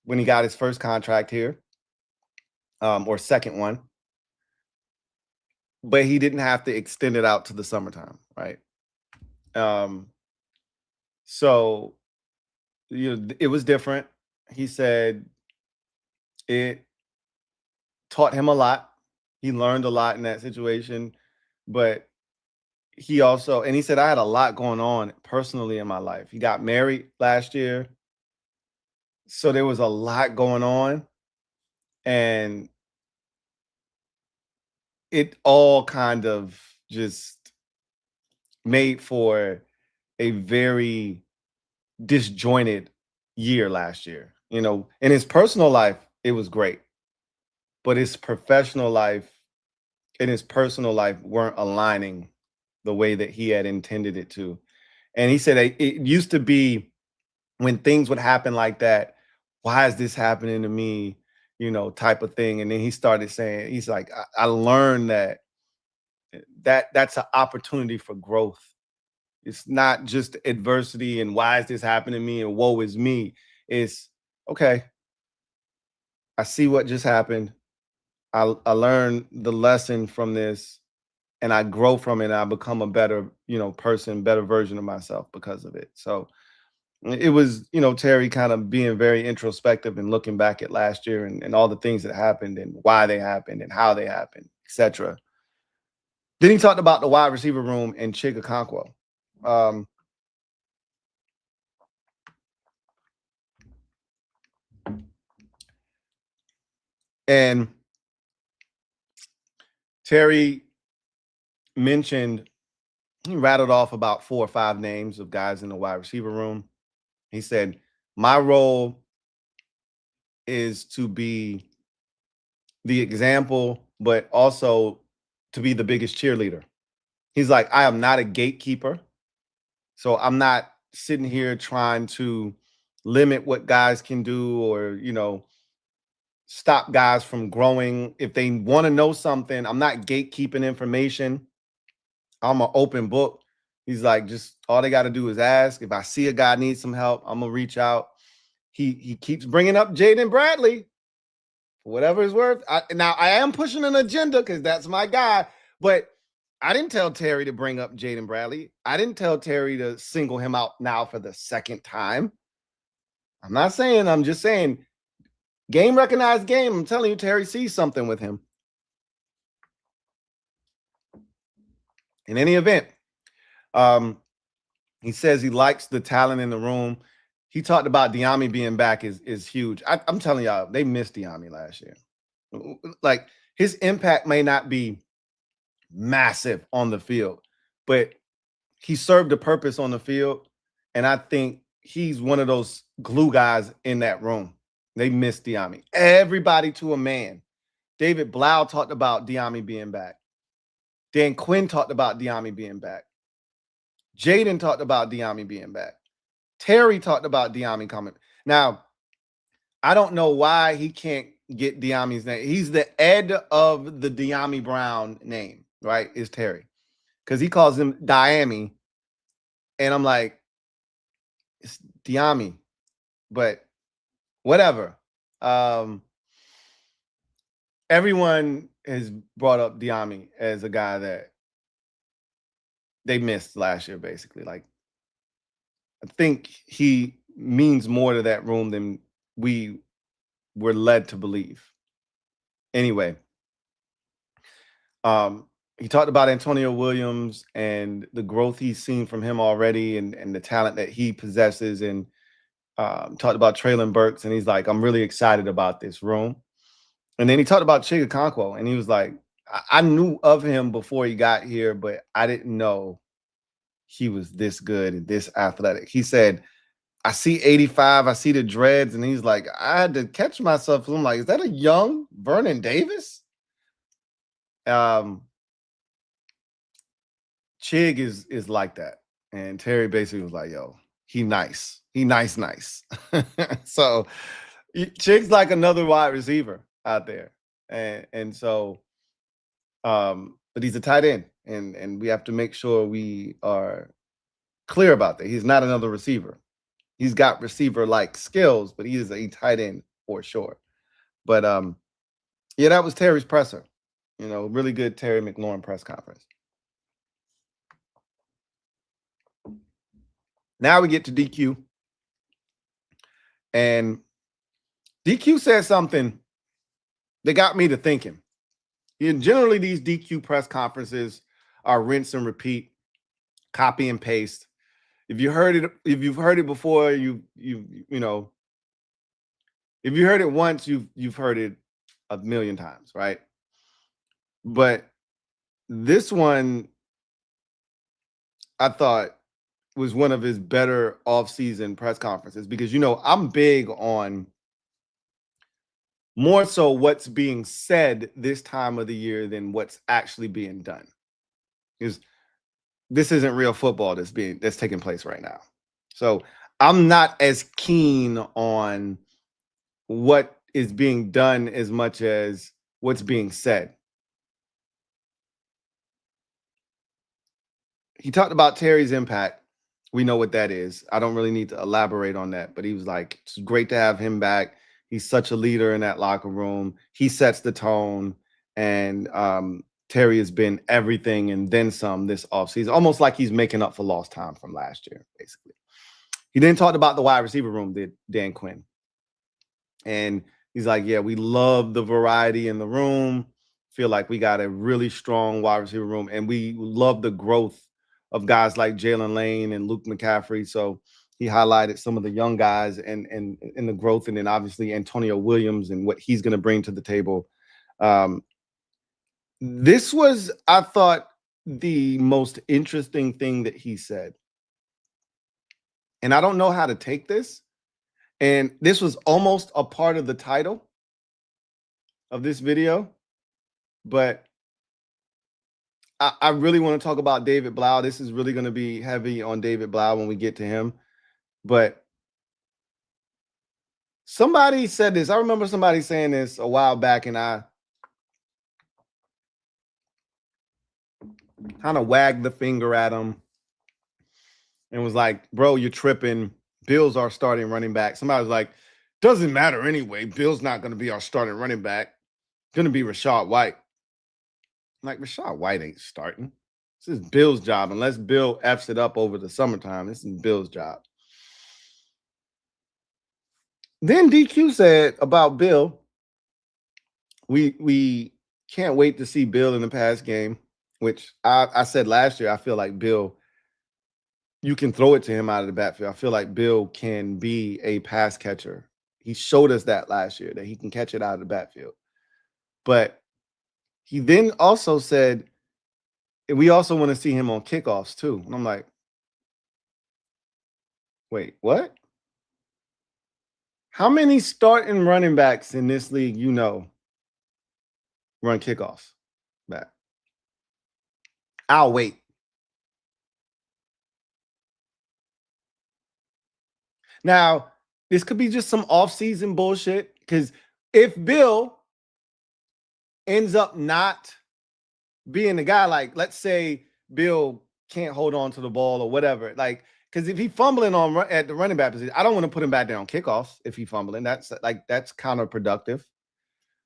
when he got his first contract here, or second one, but he didn't have to extend it out to the summertime, right? So it was different. He said it taught him a lot. He learned a lot in that situation, but he also, and he said, I had a lot going on personally in my life. He got married last year. So there was a lot going on, and it all kind of just made for a very disjointed year last year. In his personal life, it was great, but his professional life and his personal life weren't aligning the way that he had intended it to. And he said it used to be when things would happen like that, why is this happening to me? Type of thing. And then he started saying, he's like, I learned that's an opportunity for growth. It's not just adversity and why is this happening to me and woe is me. It's okay. I see what just happened. I learned the lesson from this, and I grow from it. And I become a better, person, better version of myself because of it. So it was, Terry kind of being very introspective and looking back at last year and all the things that happened and why they happened and how they happened, etc. Then he talked about the wide receiver room and Chig Okonkwo. And Terry mentioned, he rattled off about 4 or 5 names of guys in the wide receiver room. He said, my role is to be the example, but also to be the biggest cheerleader. He's like, I am not a gatekeeper. So I'm not sitting here trying to limit what guys can do or, stop guys from growing. If they want to know something, I'm not gatekeeping information. I'm an open book. He's like, just all they got to do is ask. If I see a guy needs some help, I'm going to reach out. He keeps bringing up Jaden Bradley for whatever it's worth. Now, I am pushing an agenda because that's my guy, but I didn't tell Terry to bring up Jaden Bradley. I didn't tell Terry to single him out now for the second time. I'm not saying, I'm just saying, game recognized game. I'm telling you, Terry sees something with him. In any event, he says he likes the talent in the room. He talked about Diami being back is huge. I'm telling y'all, they missed Diami last year. Like, his impact may not be massive on the field, but he served a purpose on the field. And I think he's one of those glue guys in that room. They missed Diami. Everybody to a man. David Blough talked about Diami being back. Dan Quinn talked about Diami being back. Jaden talked about Diami being back. Terry talked about Diami coming. Now, I don't know why he can't get Diami's name. He's the Ed of the Diami Brown name, right? Is Terry. Because he calls him Diami. And I'm like, it's Diami. But whatever. Everyone has brought up Diami as a guy that they missed last year, basically. Like, I think he means more to that room than we were led to believe. Anyway, he talked about Antonio Williams and the growth he's seen from him already and the talent that he possesses, and talked about Traylon Burks, and he's like, I'm really excited about this room. And then he talked about Chig Okonkwo, and he was like, I knew of him before he got here, but I didn't know he was this good and this athletic. He said, I see 85, I see the dreads, and he's like, I had to catch myself. I'm like, is that a young Vernon Davis? Chig is like that. And Terry basically was like, yo, he nice. He nice. So Chick's like another wide receiver out there, and so, but he's a tight end, and we have to make sure we are clear about that. He's not another receiver. He's got receiver-like skills, but he is a tight end for sure. But yeah, that was Terry's presser. You know, really good Terry McLaurin press conference. Now we get to DQ. And DQ said something that got me to thinking. And generally, these DQ press conferences are rinse and repeat, copy and paste. If you heard it, if you've heard it before, you know, if you heard it once, you've heard it a million times, right? But this one, I thought, was one of his better off-season press conferences because, you know, I'm big on more so what's being said this time of the year than what's actually being done. Because this isn't real football that's taking place right now. So I'm not as keen on what is being done as much as what's being said. He talked about Terry's impact. We know what that is. I don't really need to elaborate on that, but he was like, it's great to have him back. He's such a leader in that locker room. He sets the tone, and Terry has been everything and then some this offseason, almost like he's making up for lost time from last year, basically. He then talked about the wide receiver room, did Dan Quinn. And he's like, yeah, we love the variety in the room. Feel like we got a really strong wide receiver room, and we love the growth of guys like Jalen Lane and Luke McCaffrey. So he highlighted some of the young guys and the growth, and then obviously Antonio Williams and what he's going to bring to the table. This was, I thought, the most interesting thing that he said. And I don't know how to take this. And this was almost a part of the title of this video, but I really want to talk about David Blough. This is really going to be heavy on David Blough when we get to him. But somebody said this. I remember somebody saying this a while back, and I kind of wagged the finger at him and was like, bro, you're tripping. Bills are starting running back. Somebody was like, doesn't matter anyway. Bill's not going to be our starting running back. Going to be Rachaad White. I'm like, Rachaad White ain't starting. This is Bill's job. Unless Bill F's it up over the summertime, this is Bill's job. Then DQ said about Bill, we can't wait to see Bill in the pass game, which I said last year, I feel like Bill, you can throw it to him out of the backfield. I feel like Bill can be a pass catcher. He showed us that last year, that he can catch it out of the backfield. But he then also said, we also want to see him on kickoffs too. And I'm like, wait, what? How many starting running backs in this league, you know, run kickoffs back? I'll wait. Now, this could be just some off-season bullshit, because if Bill ends up not being the guy, like, let's say Bill can't hold on to the ball or whatever, like, because if he's fumbling at the running back position, I don't want to put him back there on kickoffs if he's fumbling. That's counterproductive.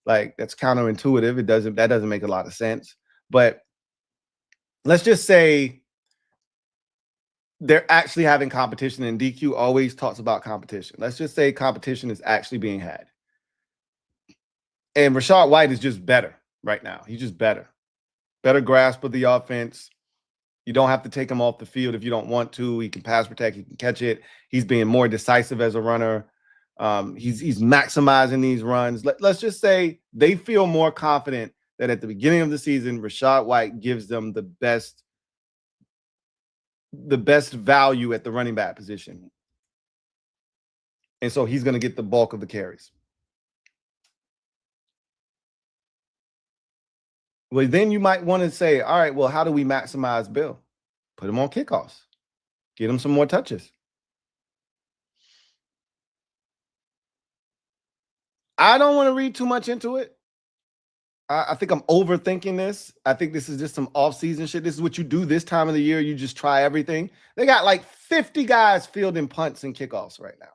Like, that's counterintuitive. That doesn't make a lot of sense. But let's just say they're actually having competition, and DQ always talks about competition. Let's just say competition is actually being had. And Rachaad White is just better right now. He's just better. Better grasp of the offense. You don't have to take him off the field if you don't want to. He can pass protect. He can catch it. He's being more decisive as a runner. He's maximizing these runs. Let's just say they feel more confident that at the beginning of the season, Rachaad White gives them the best value at the running back position. And so he's going to get the bulk of the carries. Well, then you might want to say, all right, well, how do we maximize Bill? Put him on kickoffs. Get him some more touches. I don't want to read too much into it. I think I'm overthinking this. I think this is just some off-season shit. This is what you do this time of the year. You just try everything. They got like 50 guys fielding punts and kickoffs right now.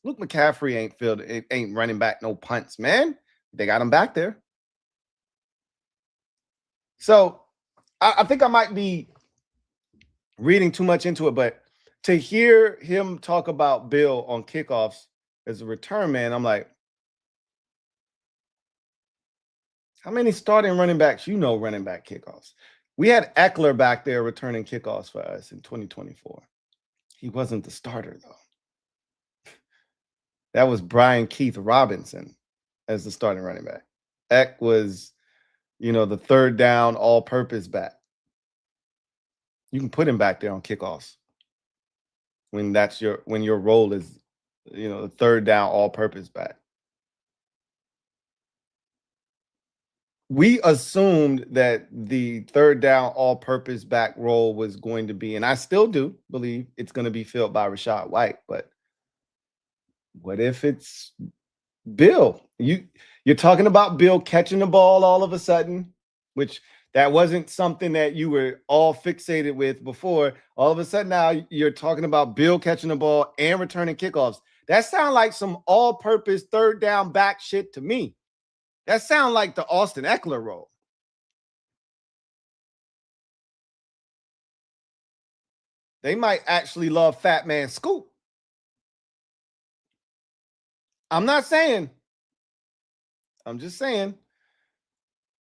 Luke McCaffrey ain't running back no punts, man. They got him back there. So I think I might be reading too much into it, but to hear him talk about Bill on kickoffs as a return man, I'm like, how many starting running backs running back kickoffs? We had Eckler back there returning kickoffs for us in 2024. He wasn't the starter, though. That was Brian Keith Robinson as the starting running back. Eck was, the third down all-purpose back. You can put him back there on kickoffs when your role is, the third down all-purpose back. We assumed that the third down all-purpose back role was going to be, and I still do believe it's going to be filled by Rachaad White, but what if it's Bill? You're talking about Bill catching the ball all of a sudden, which that wasn't something that you were all fixated with before. All of a sudden now you're talking about Bill catching the ball and returning kickoffs. That sounds like some all-purpose third down back shit to me. That sounds like the Austin Eckler role. They might actually love Fat Man Scoop. I'm not saying. I'm just saying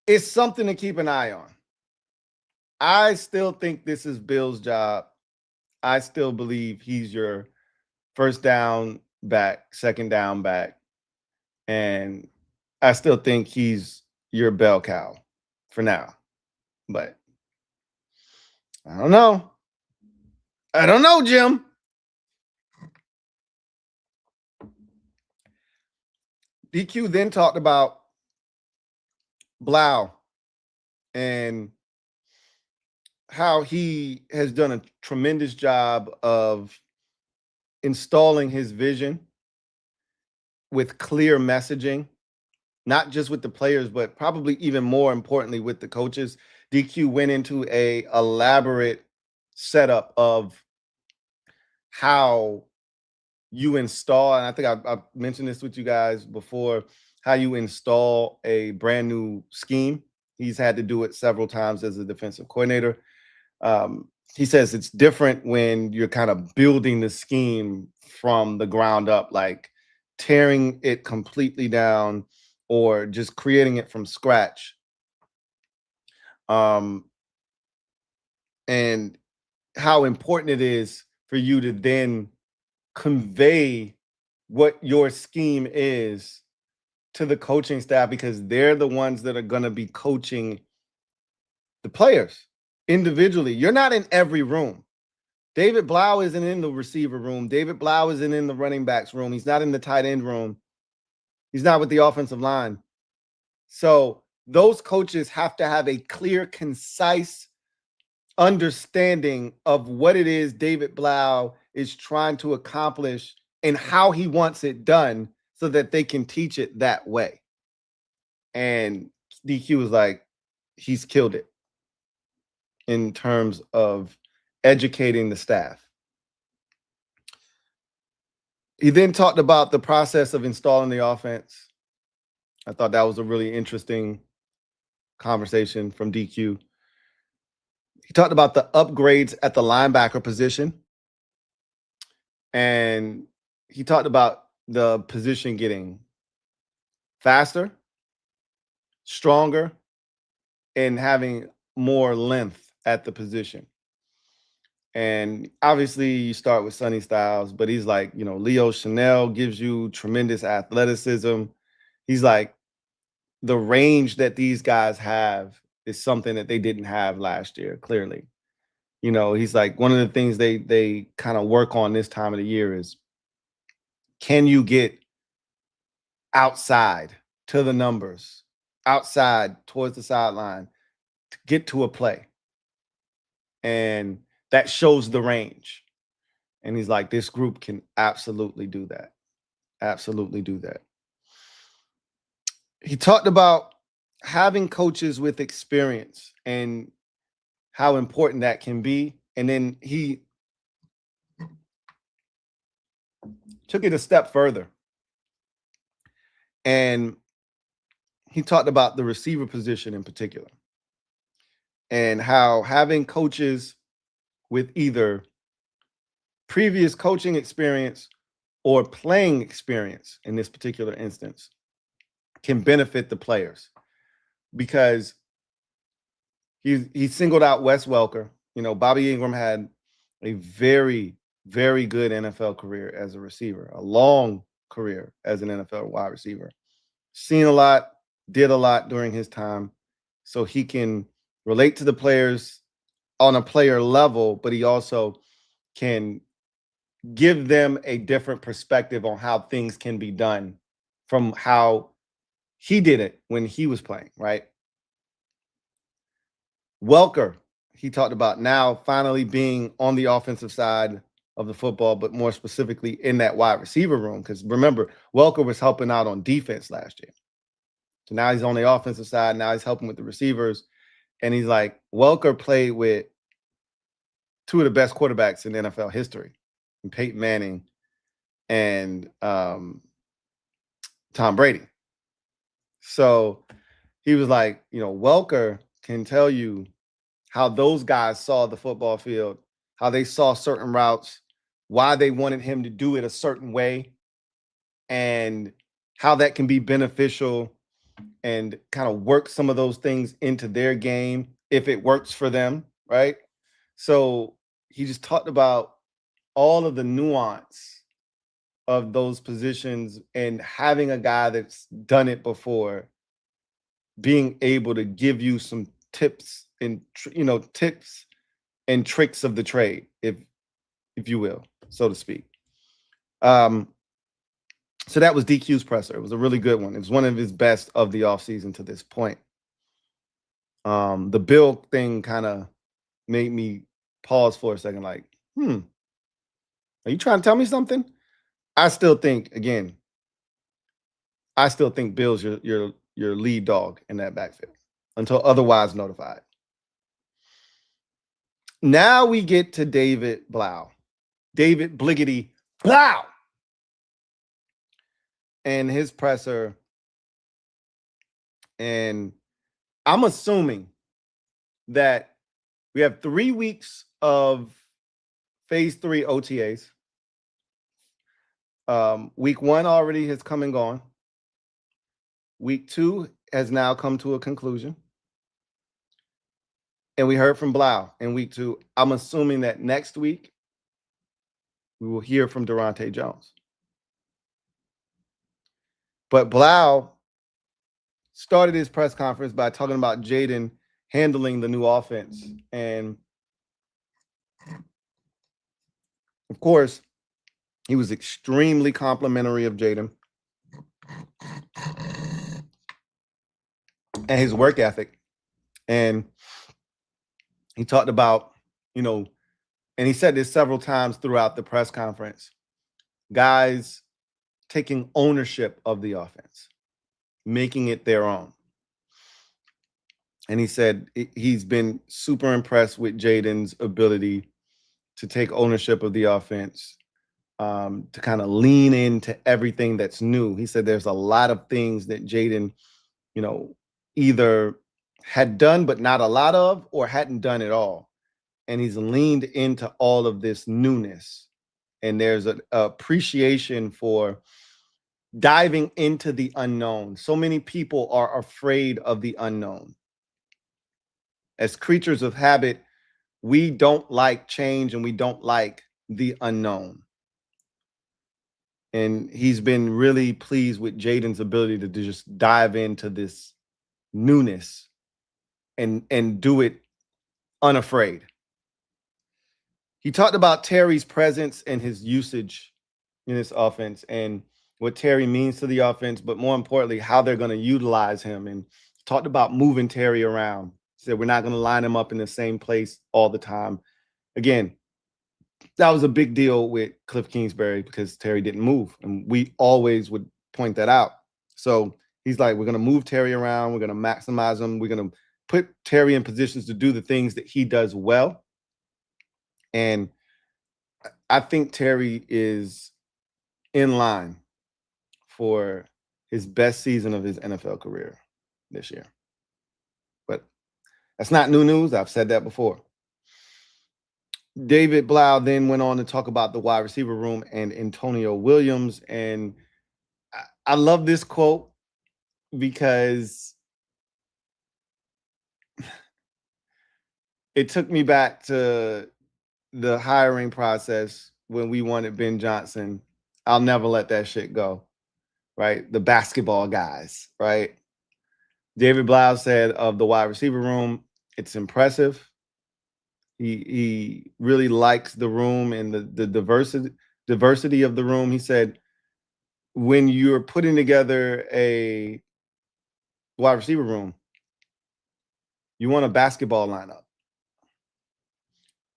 it's something to keep an eye on. I still think this is Bill's job. I still believe he's your first down back, second down back, and I still think he's your bell cow for now. But I don't know. I don't know, Jim. DQ then talked about Blough and how he has done a tremendous job of installing his vision with clear messaging, not just with the players, but probably even more importantly with the coaches. DQ went into a elaborate setup of how you install, and I think I've mentioned this with you guys before, how you install a brand new scheme. He's had to do it several times as a defensive coordinator. He says it's different when you're kind of building the scheme from the ground up, like tearing it completely down or just creating it from scratch. And how important it is for you to then convey what your scheme is to the coaching staff, because they're the ones that are going to be coaching the players individually. You're not in every room. David Blough isn't in the receiver room. David Blough isn't in the running backs room. He's not in the tight end room. He's not with the offensive line. So those coaches have to have a clear, concise understanding of what it is David Blough is trying to accomplish and how he wants it done so that they can teach it that way. And DQ was like, he's killed it in terms of educating the staff. He then talked about the process of installing the offense. I thought that was a really interesting conversation from DQ. He talked about the upgrades at the linebacker position. And he talked about the position getting faster, stronger, and having more length at the position. And obviously you start with Sonny Styles, but he's like, Leo Chanel gives you tremendous athleticism. He's like, the range that these guys have is something that they didn't have last year, clearly. He's like, one of the things they kind of work on this time of the year is, can you get outside to the numbers, outside towards the sideline to get to a play? And that shows the range. And he's like, this group can absolutely do that. Absolutely do that. He talked about having coaches with experience and how important that can be. And then he took it a step further. And he talked about the receiver position in particular and how having coaches with either previous coaching experience or playing experience in this particular instance can benefit the players, because he singled out Wes Welker. You know, Bobby Ingram had a very, very good NFL career as a receiver, a long career as an NFL wide receiver. Seen a lot, did a lot during his time, so he can relate to the players on a player level, but he also can give them a different perspective on how things can be done from how he did it when he was playing, right? Welker, he talked about now finally being on the offensive side of the football, but more specifically in that wide receiver room. Because remember, Welker was helping out on defense last year. So now he's on the offensive side. Now he's helping with the receivers. And he's like, Welker played with two of the best quarterbacks in NFL history, and Peyton Manning and Tom Brady. So he was like, you know, Welker can tell you how those guys saw the football field, how they saw certain routes, why they wanted him to do it a certain way, and how that can be beneficial and kind of work some of those things into their game if it works for them, right? So he just talked about all of the nuance of those positions and having a guy that's done it before being able to give you some tips and tips and tricks of the trade, if you will, so to speak. So that was DQ's presser. It was a really good one. It was one of his best of the offseason to this point. The Bill thing kind of made me pause for a second, like, are you trying to tell me something? I still think Bill's your lead dog in that backfield until otherwise notified. Now we get to David Blough. David Bliggity Blough. And his presser. And I'm assuming that we have 3 weeks of phase 3 OTAs. Week 1 already has come and gone. Week 2 has now come to a conclusion. And we heard from Blough in week 2. I'm assuming that next week we will hear from Durante Jones. But Blough started his press conference by talking about Jaden handling the new offense. And of course, he was extremely complimentary of Jaden and his work ethic. And he talked about, and he said this several times throughout the press conference, guys taking ownership of the offense, making it their own. And he said he's been super impressed with Jaden's ability to take ownership of the offense, to kind of lean into everything that's new. He said there's a lot of things that Jaden, either had done but not a lot of, or hadn't done at all. And he's leaned into all of this newness. And there's an appreciation for diving into the unknown. So many people are afraid of the unknown. As creatures of habit, we don't like change and we don't like the unknown. And he's been really pleased with Jaden's ability to just dive into this newness and do it unafraid. He talked about Terry's presence and his usage in this offense and what Terry means to the offense, but more importantly, how they're going to utilize him, and talked about moving Terry around. Said we're not going to line him up in the same place all the time. Again, that was a big deal with Cliff Kingsbury because Terry didn't move, and we always would point that out. So He's like, we're going to move Terry around. We're going to maximize him. We're going to put Terry in positions to do the things that he does well. And I think Terry is in line for his best season of his NFL career this year. But that's not new news. I've said that before. David Blough then went on to talk about the wide receiver room and Antonio Williams. And I love this quote because it took me back to the hiring process when we wanted Ben Johnson. I'll never let that shit go, right? The basketball guys, right? David Blough said of the wide receiver room, it's impressive. He really likes the room and the diversity of the room. He said, when you're putting together a wide receiver room, you want a basketball lineup.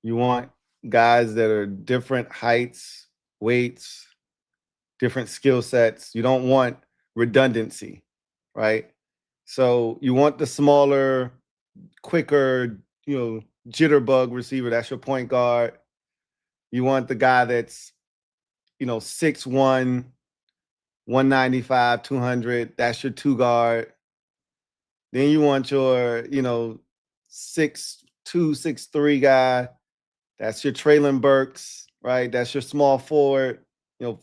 You want guys that are different heights, weights, different skill sets. You don't want redundancy, right? So you want the smaller, quicker, jitterbug receiver. That's your point guard. You want the guy that's, 6'1", 195, 200. That's your two guard. Then you want your, 6'2", 6'3" guy. That's your Traylon Burks, right? That's your small forward,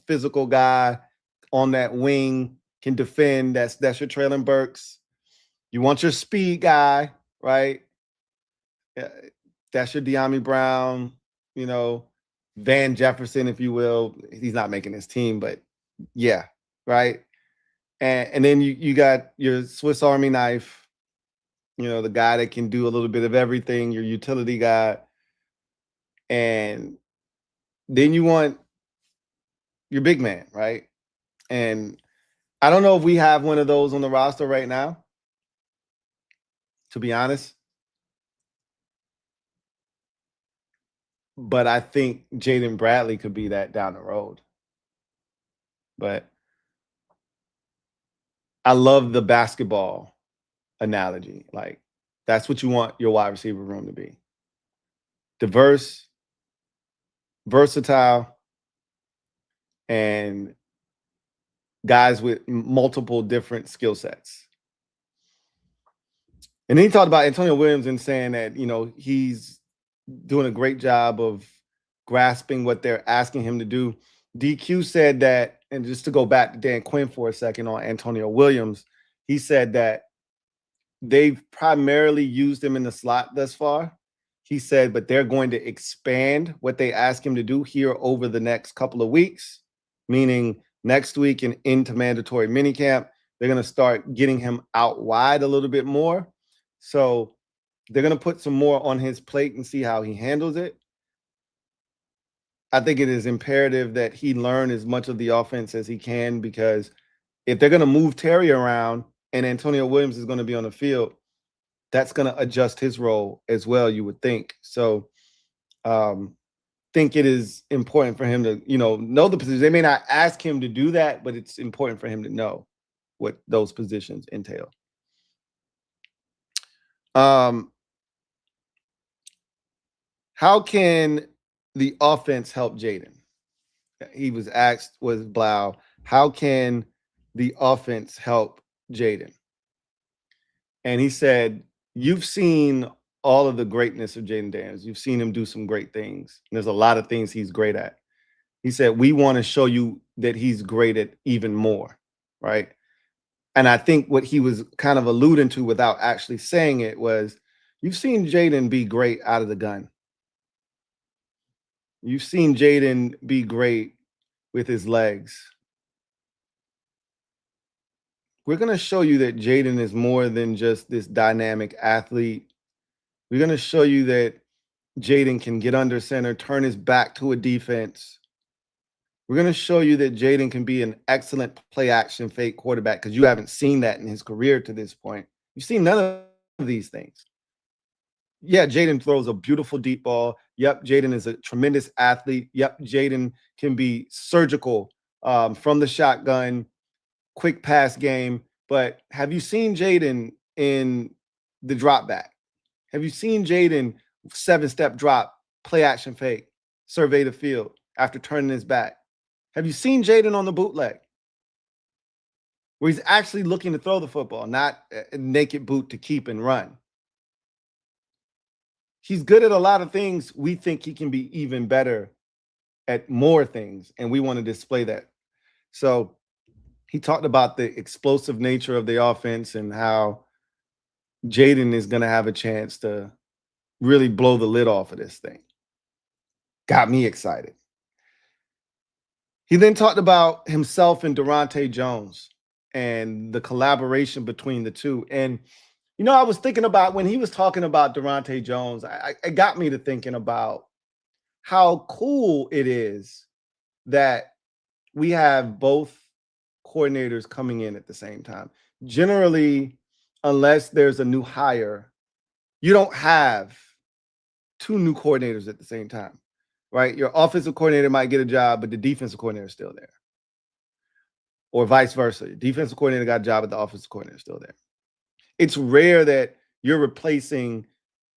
physical guy on that wing, can defend. That's your Traylon Burks. You want your speed guy, right? That's your De'Ami Brown, Van Jefferson, if you will. He's not making his team, but yeah, right? And then you got your Swiss Army knife, the guy that can do a little bit of everything, your utility guy. And then you want your big man, right? And I don't know if we have one of those on the roster right now, to be honest. But I think Jaden Bradley could be that down the road. But I love the basketball analogy. Like, that's what you want your wide receiver room to be. Diverse, versatile, and guys with multiple different skill sets. And then he talked about Antonio Williams and saying that, he's doing a great job of grasping what they're asking him to do. DQ said that, and just to go back to Dan Quinn for a second on Antonio Williams, he said that they've primarily used him in the slot thus far. He said, but they're going to expand what they ask him to do here over the next couple of weeks, meaning next week and into mandatory minicamp, they're going to start getting him out wide a little bit more. So they're going to put some more on his plate and see how he handles it. I think it is imperative that he learn as much of the offense as he can, because if they're going to move Terry around and Antonio Williams is going to be on the field, that's going to adjust his role as well, you would think. So think it is important for him to, know the position. They may not ask him to do that, but it's important for him to know what those positions entail. How can the offense help Jaden? He was asked, was Blough, how can the offense help Jaden? And he said, you've seen all of the greatness of Jaden Daniels. You've seen him do some great things. And there's a lot of things he's great at. He said, we want to show you that he's great at even more, right? And I think what he was kind of alluding to without actually saying it was, you've seen Jaden be great out of the gun. You've seen Jaden be great with his legs. We're going to show you that Jaden is more than just this dynamic athlete. We're going to show you that Jaden can get under center, turn his back to a defense. We're going to show you that Jaden can be an excellent play action fake quarterback, because you haven't seen that in his career to this point. You've seen none of these things. Yeah, Jaden throws a beautiful deep ball. Yep, Jaden is a tremendous athlete. Yep, Jaden can be surgical from the shotgun, quick pass game. But have you seen Jaden in the drop back? Have you seen Jaden 7-step drop, play action fake, survey the field after turning his back? Have you seen Jaden on the bootleg, where he's actually looking to throw the football, not a naked boot to keep and run? He's good at a lot of things. We think he can be even better at more things, and we want to display that. So he talked about the explosive nature of the offense and how Jaden is going to have a chance to really blow the lid off of this thing. Got me excited. He then talked about himself and Durante Jones and the collaboration between the two. And, you know, I was thinking about when he was talking about Durante Jones, it got me to thinking about how cool it is that we have both coordinators coming in at the same time. Generally, unless there's a new hire, you don't have two new coordinators at the same time, right? Your offensive coordinator might get a job, but the defensive coordinator is still there. Or vice versa. Your defensive coordinator got a job, but the offensive coordinator is still there. It's rare that you're replacing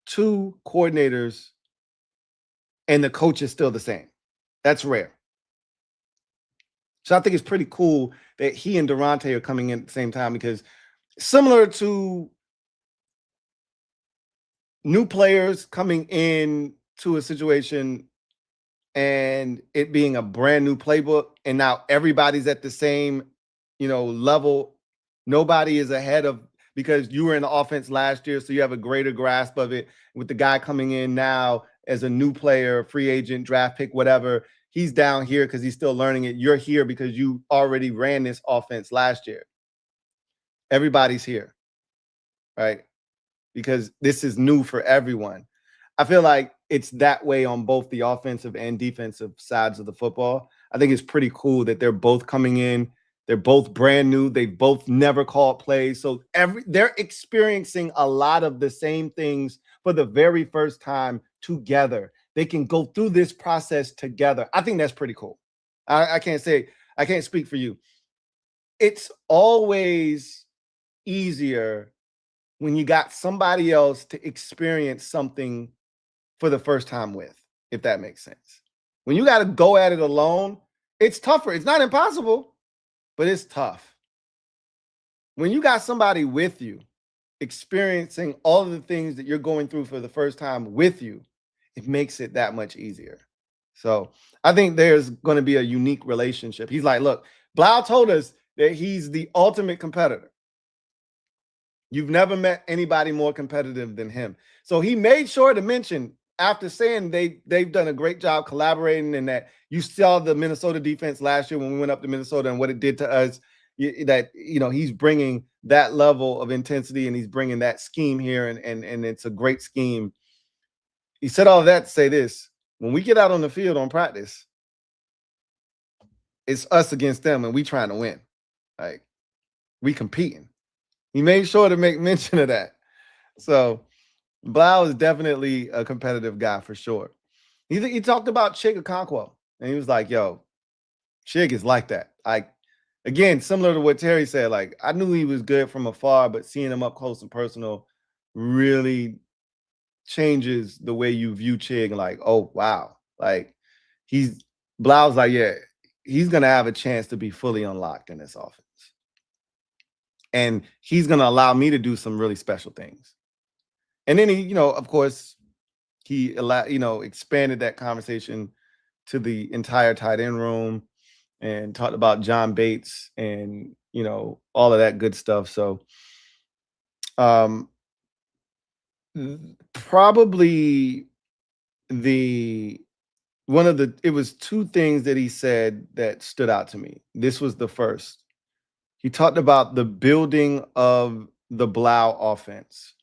two coordinators and the coach is still the same. That's rare. So I think it's pretty cool that he and Durante are coming in at the same time, because similar to new players coming in to a situation and it being a brand new playbook, and now everybody's at the same, level. Nobody is ahead of, because you were in the offense last year, so you have a greater grasp of it. With the guy coming in now as a new player, free agent, draft pick, whatever, he's down here because he's still learning it. You're here because you already ran this offense last year. Everybody's here, right? Because this is new for everyone. I feel like it's that way on both the offensive and defensive sides of the football. I think it's pretty cool that they're both coming in. They're both brand new. They both never called plays. So they're experiencing a lot of the same things for the very first time together. They can go through this process together. I think that's pretty cool. I can't speak for you. It's always easier when you got somebody else to experience something for the first time with, if that makes sense. When you got to go at it alone, it's tougher. It's not impossible, but it's tough. When you got somebody with you, experiencing all of the things that you're going through for the first time with you, it makes it that much easier. So I think there's going to be a unique relationship. He's like, look, Blough told us that he's the ultimate competitor. You've never met anybody more competitive than him. So he made sure to mention, after saying they've done a great job collaborating, and that you saw the Minnesota defense last year when we went up to Minnesota and what it did to us, that, he's bringing that level of intensity and he's bringing that scheme here, and it's a great scheme. He said all of that to say this: when we get out on the field on practice, it's us against them and we trying to win. Like, we competing. He made sure to make mention of that. So Blough is definitely a competitive guy for sure. He talked about Chig Okonkwo, and he was like, yo, Chig is like that. Like, again, similar to what Terry said, like, I knew he was good from afar, but seeing him up close and personal really changes the way you view Chig. Like, oh, wow. Like, Blough's like, yeah, he's going to have a chance to be fully unlocked in this offense. And he's going to allow me to do some really special things. And then he, of course, he expanded that conversation to the entire tight end room and talked about John Bates and, all of that good stuff. So probably it was two things that he said that stood out to me. This was the first. He talked about the building of the Blough offense.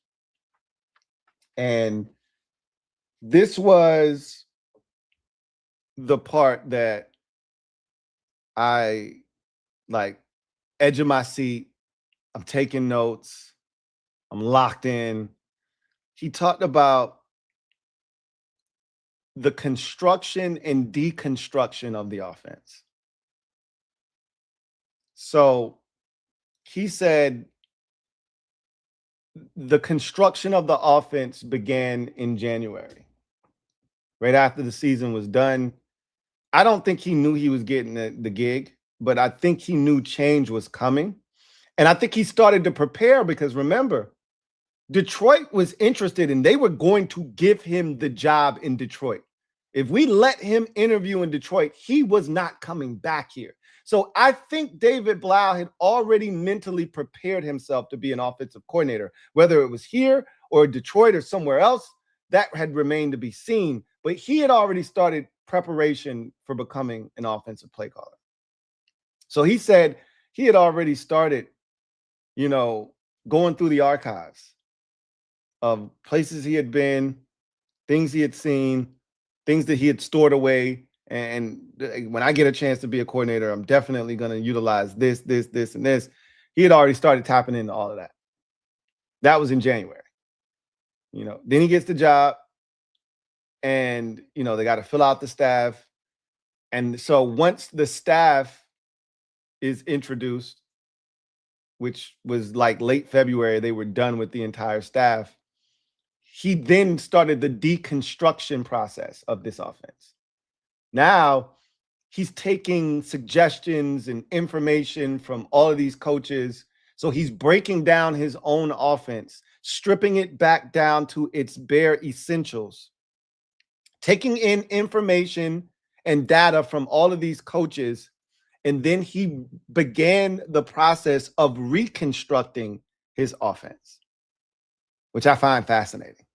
And this was the part that I edge of my seat. I'm taking notes. I'm locked in. He talked about the construction and deconstruction of the offense. So he said the construction of the offense began in January, right after the season was done. I don't think he knew he was getting the gig, but I think he knew change was coming. And I think he started to prepare because remember, Detroit was interested and they were going to give him the job in Detroit. If we let him interview in Detroit, he was not coming back here. So I think David Blough had already mentally prepared himself to be an offensive coordinator, whether it was here or Detroit or somewhere else, that had remained to be seen. But he had already started preparation for becoming an offensive play caller. So he said he had already started, going through the archives of places he had been, things he had seen, things that he had stored away. And when I get a chance to be a coordinator, I'm definitely going to utilize this, and this. He had already started tapping into all of that. That was in January. Then he gets the job and, they got to fill out the staff. And so once the staff is introduced, which was like late February, they were done with the entire staff. He then started the deconstruction process of this offense. Now he's taking suggestions and information from all of these coaches. So he's breaking down his own offense, stripping it back down to its bare essentials, taking in information and data from all of these coaches. And then he began the process of reconstructing his offense, which I find fascinating.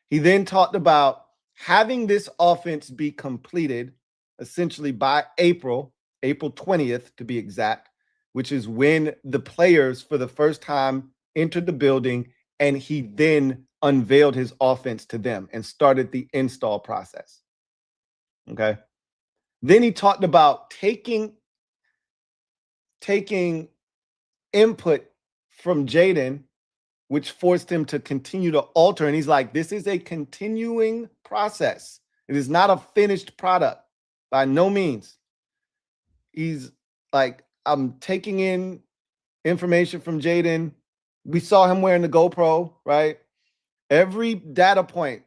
He then talked about having this offense be completed essentially by April 20th to be exact, which is when the players for the first time entered the building, and he then unveiled his offense to them and started the install process. Okay. Then he talked about taking input from Jaden, which forced him to continue to alter. And he's like, this is a continuing process. It is not a finished product by no means. He's like, I'm taking in information from Jaden. We saw him wearing the GoPro, right? Every data point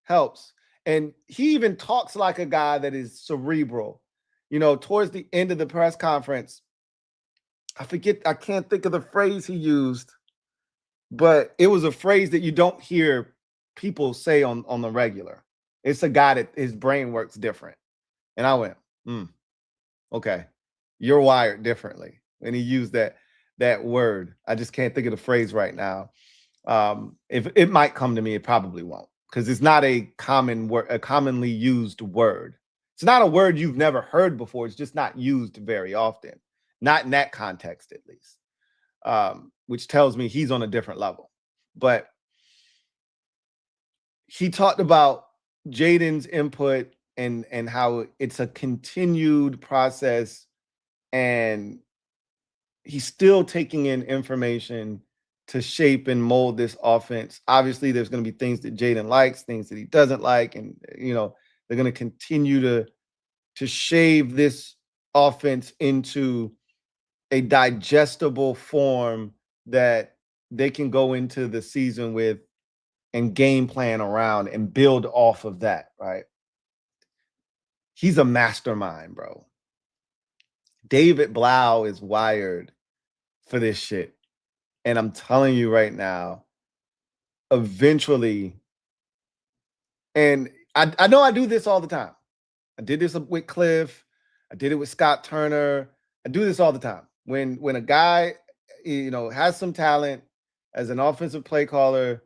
helps. And he even talks like a guy that is cerebral. Towards the end of the press conference, I can't think of the phrase he used, but it was a phrase that you don't hear people say on the regular. It's a guy that his brain works different. And I went, okay, you're wired differently. And he used that word. I just can't think of the phrase right now. If it might come to me, it probably won't, because it's not a common word, a commonly used word. It's not a word you've never heard before. It's just not used very often. Not in that context, at least, which tells me he's on a different level. But he talked about Jaden's input and how it's a continued process, and he's still taking in information to shape and mold this offense. Obviously, there's going to be things that Jaden likes, things that he doesn't like, and they're going to continue to shave this offense into a digestible form that they can go into the season with and game plan around and build off of that, right? He's a mastermind, bro. David Blough is wired for this shit. And I'm telling you right now, eventually, and I know I do this all the time. I did this with Cliff. I did it with Scott Turner. I do this all the time. When a guy, has some talent as an offensive play caller,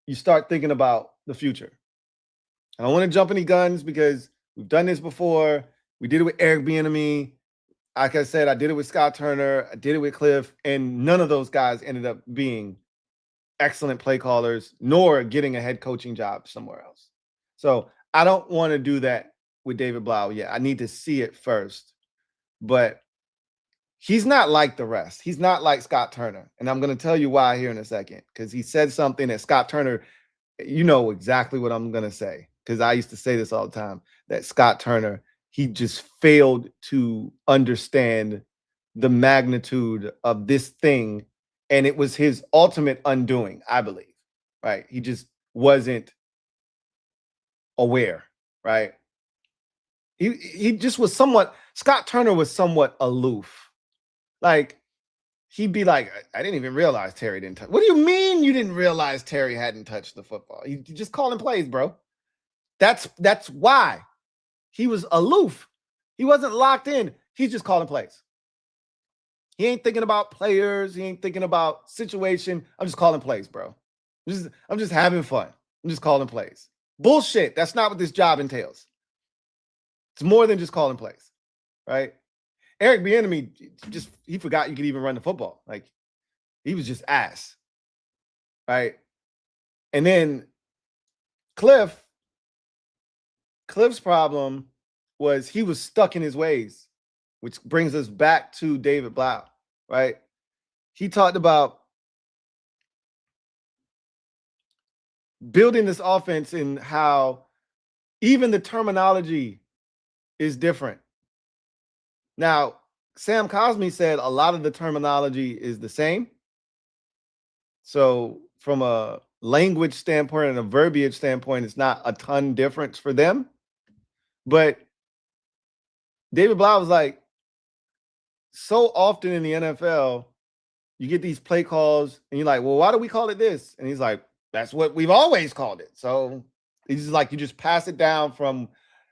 you start thinking about the future. I don't want to jump any guns because we've done this before. We did it with Eric Bieniemy. Like I said, I did it with Scott Turner. I did it with Cliff, and none of those guys ended up being excellent play callers, nor getting a head coaching job somewhere else. So I don't want to do that with David Blough yet. I need to see it first. But he's not like the rest. He's not like Scott Turner. And I'm going to tell you why here in a second, because he said something that Scott Turner, you know exactly what I'm going to say, because I used to say this all the time, that Scott Turner, he just failed to understand the magnitude of this thing, and it was his ultimate undoing, I believe, right? He just wasn't aware, right? He just was somewhat, Scott Turner was somewhat aloof. Like, he'd be like, I didn't even realize Terry didn't touch. What do you mean you didn't realize Terry hadn't touched the football? You just calling plays, bro. That's why he was aloof. He wasn't locked in. He's just calling plays. He ain't thinking about players. He ain't thinking about situation. I'm just calling plays, bro. I'm just having fun. I'm just calling plays. Bullshit. That's not what this job entails. It's more than just calling plays, right? Eric Bieniemy he forgot you could even run the football. Like, he was just ass, right? And then Cliff's problem was he was stuck in his ways, which brings us back to David Blough, right? He talked about building this offense and how even the terminology is different. Now, Sam Cosmi said a lot of the terminology is the same. So from a language standpoint and a verbiage standpoint, it's not a ton difference for them. But David Blough was like, so often in the NFL, you get these play calls and you're like, well, why do we call it this? And he's like, that's what we've always called it. So it's just like you just pass it down from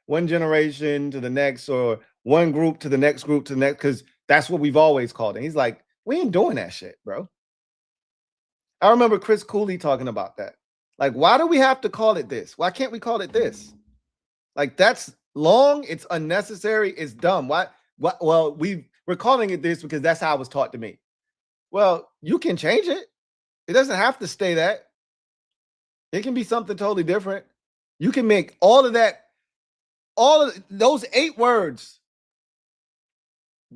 one generation to the next, or one group to the next group to the next, because that's what we've always called it. And he's like, we ain't doing that shit, bro. I remember Chris Cooley talking about that. Like, why do we have to call it this? Why can't we call it this? Like, that's long. It's unnecessary. It's dumb. Why? Well, we're calling it this because that's how it was taught to me. Well, you can change it. It doesn't have to stay that. It can be something totally different. You can make all of those 8 words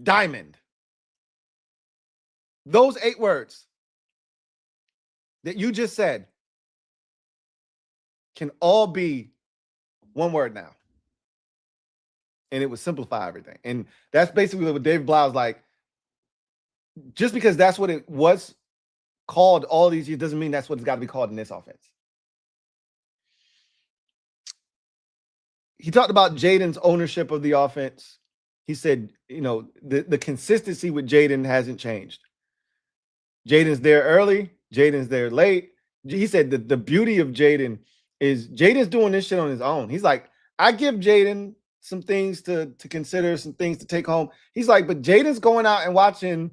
diamond. Those 8 words that you just said can all be one word now. And it would simplify everything. And that's basically what David Blough's like. Just because that's what it was called all these years doesn't mean that's what it's got to be called in this offense. He talked about Jaden's ownership of the offense. He said, the consistency with Jaden hasn't changed. Jaden's there early. Jaden's there late. He said that the beauty of Jaden is Jaden's doing this shit on his own. He's like, I give Jaden some things to consider, some things to take home. He's like, but Jaden's going out and watching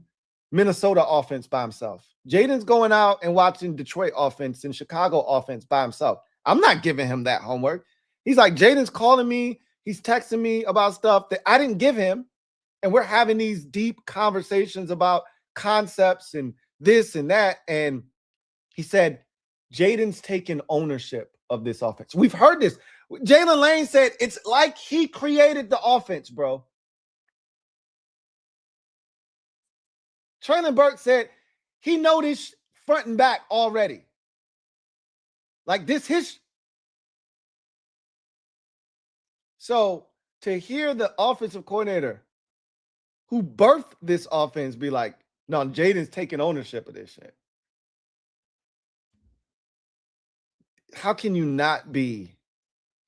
Minnesota offense by himself. Jaden's going out and watching Detroit offense and Chicago offense by himself. I'm not giving him that homework. He's like, Jaden's calling me. He's texting me about stuff that I didn't give him. And we're having these deep conversations about concepts and this and that. And he said, Jaden's taking ownership of this offense. We've heard this. Jalen Lane said, it's like he created the offense, bro. Traylon Burke said, he know this front and back already. Like this, So to hear the offensive coordinator who birthed this offense be like, no, Jaden's taking ownership of this shit. How can you not be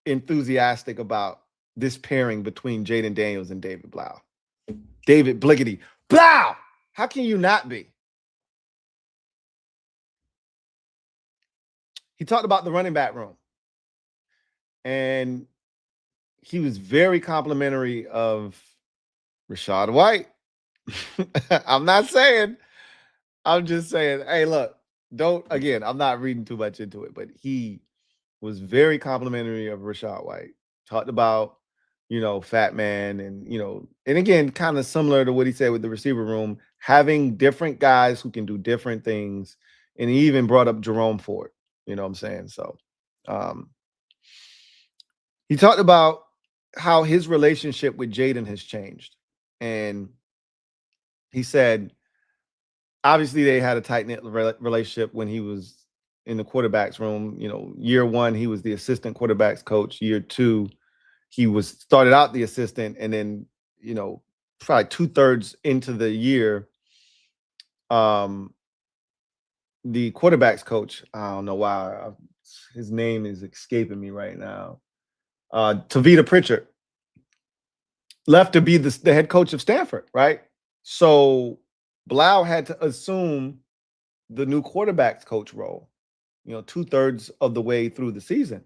enthusiastic about this pairing between Jaden Daniels and David Blough? David Bliggity Blough! How can you not be? He talked about the running back room. And he was very complimentary of Rachaad White. I'm just saying, hey, look, I'm not reading too much into it, but he was very complimentary of Rachaad White. Talked about, Fat Man and, and again, kind of similar to what he said with the receiver room, having different guys who can do different things. And he even brought up Jerome Ford, you know what I'm saying? So he talked about how his relationship with Jaden has changed. And he said, obviously they had a tight-knit relationship when he was in the quarterback's room. Year 1, he was the assistant quarterback's coach. Year 2, he started out the assistant, and then, probably 2/3 into the year, the quarterbacks coach, I don't know why his name is escaping me right now, Tavita Pritchard, left to be the head coach of Stanford, right? So Blough had to assume the new quarterbacks coach role, 2/3 of the way through the season.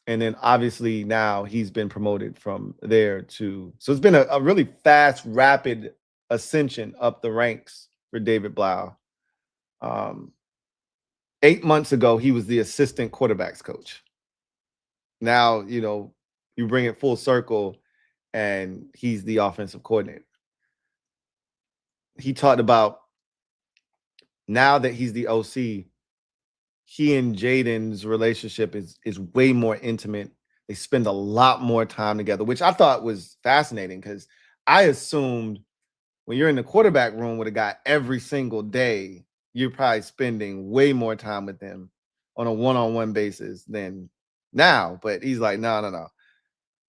And then obviously now he's been promoted from there to, so it's been a really fast, rapid ascension up the ranks for David Blough. 8 months ago, he was the assistant quarterbacks coach. Now, you bring it full circle and he's the offensive coordinator. He talked about now that he's the OC, he and Jaden's relationship is way more intimate. They spend a lot more time together, which I thought was fascinating because I assumed when you're in the quarterback room with a guy every single day, you're probably spending way more time with them on a one-on-one basis than now. But he's like, no.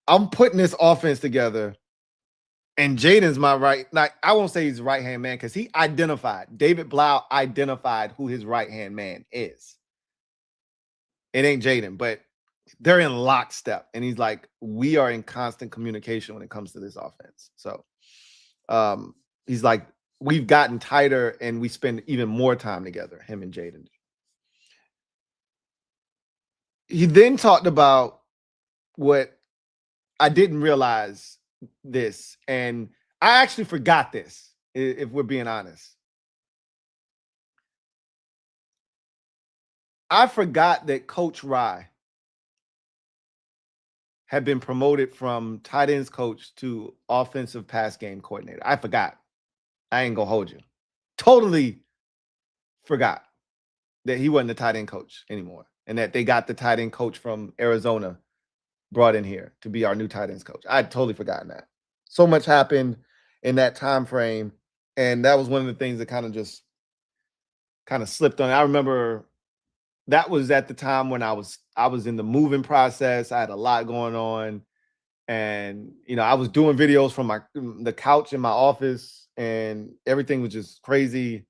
I'm putting this offense together, and Jaden's my right. Like, I won't say he's right-hand man because David Blough identified who his right-hand man is. It ain't Jaden, but they're in lockstep. And he's like, we are in constant communication when it comes to this offense. So he's like, we've gotten tighter and we spend even more time together, him and Jaden. He then talked about what I didn't realize this, and I actually forgot this, if we're being honest. I forgot that Coach Rye had been promoted from tight ends coach to offensive pass game coordinator. I forgot. I ain't gonna hold you. Totally forgot that he wasn't the tight end coach anymore, and that they got the tight end coach from Arizona brought in here to be our new tight ends coach. I'd totally forgotten that. So much happened in that time frame, and that was one of the things that kind of slipped on. I remember that was at the time when I was in the moving process. I had a lot going on, and I was doing videos from the couch in my office, and everything was just crazy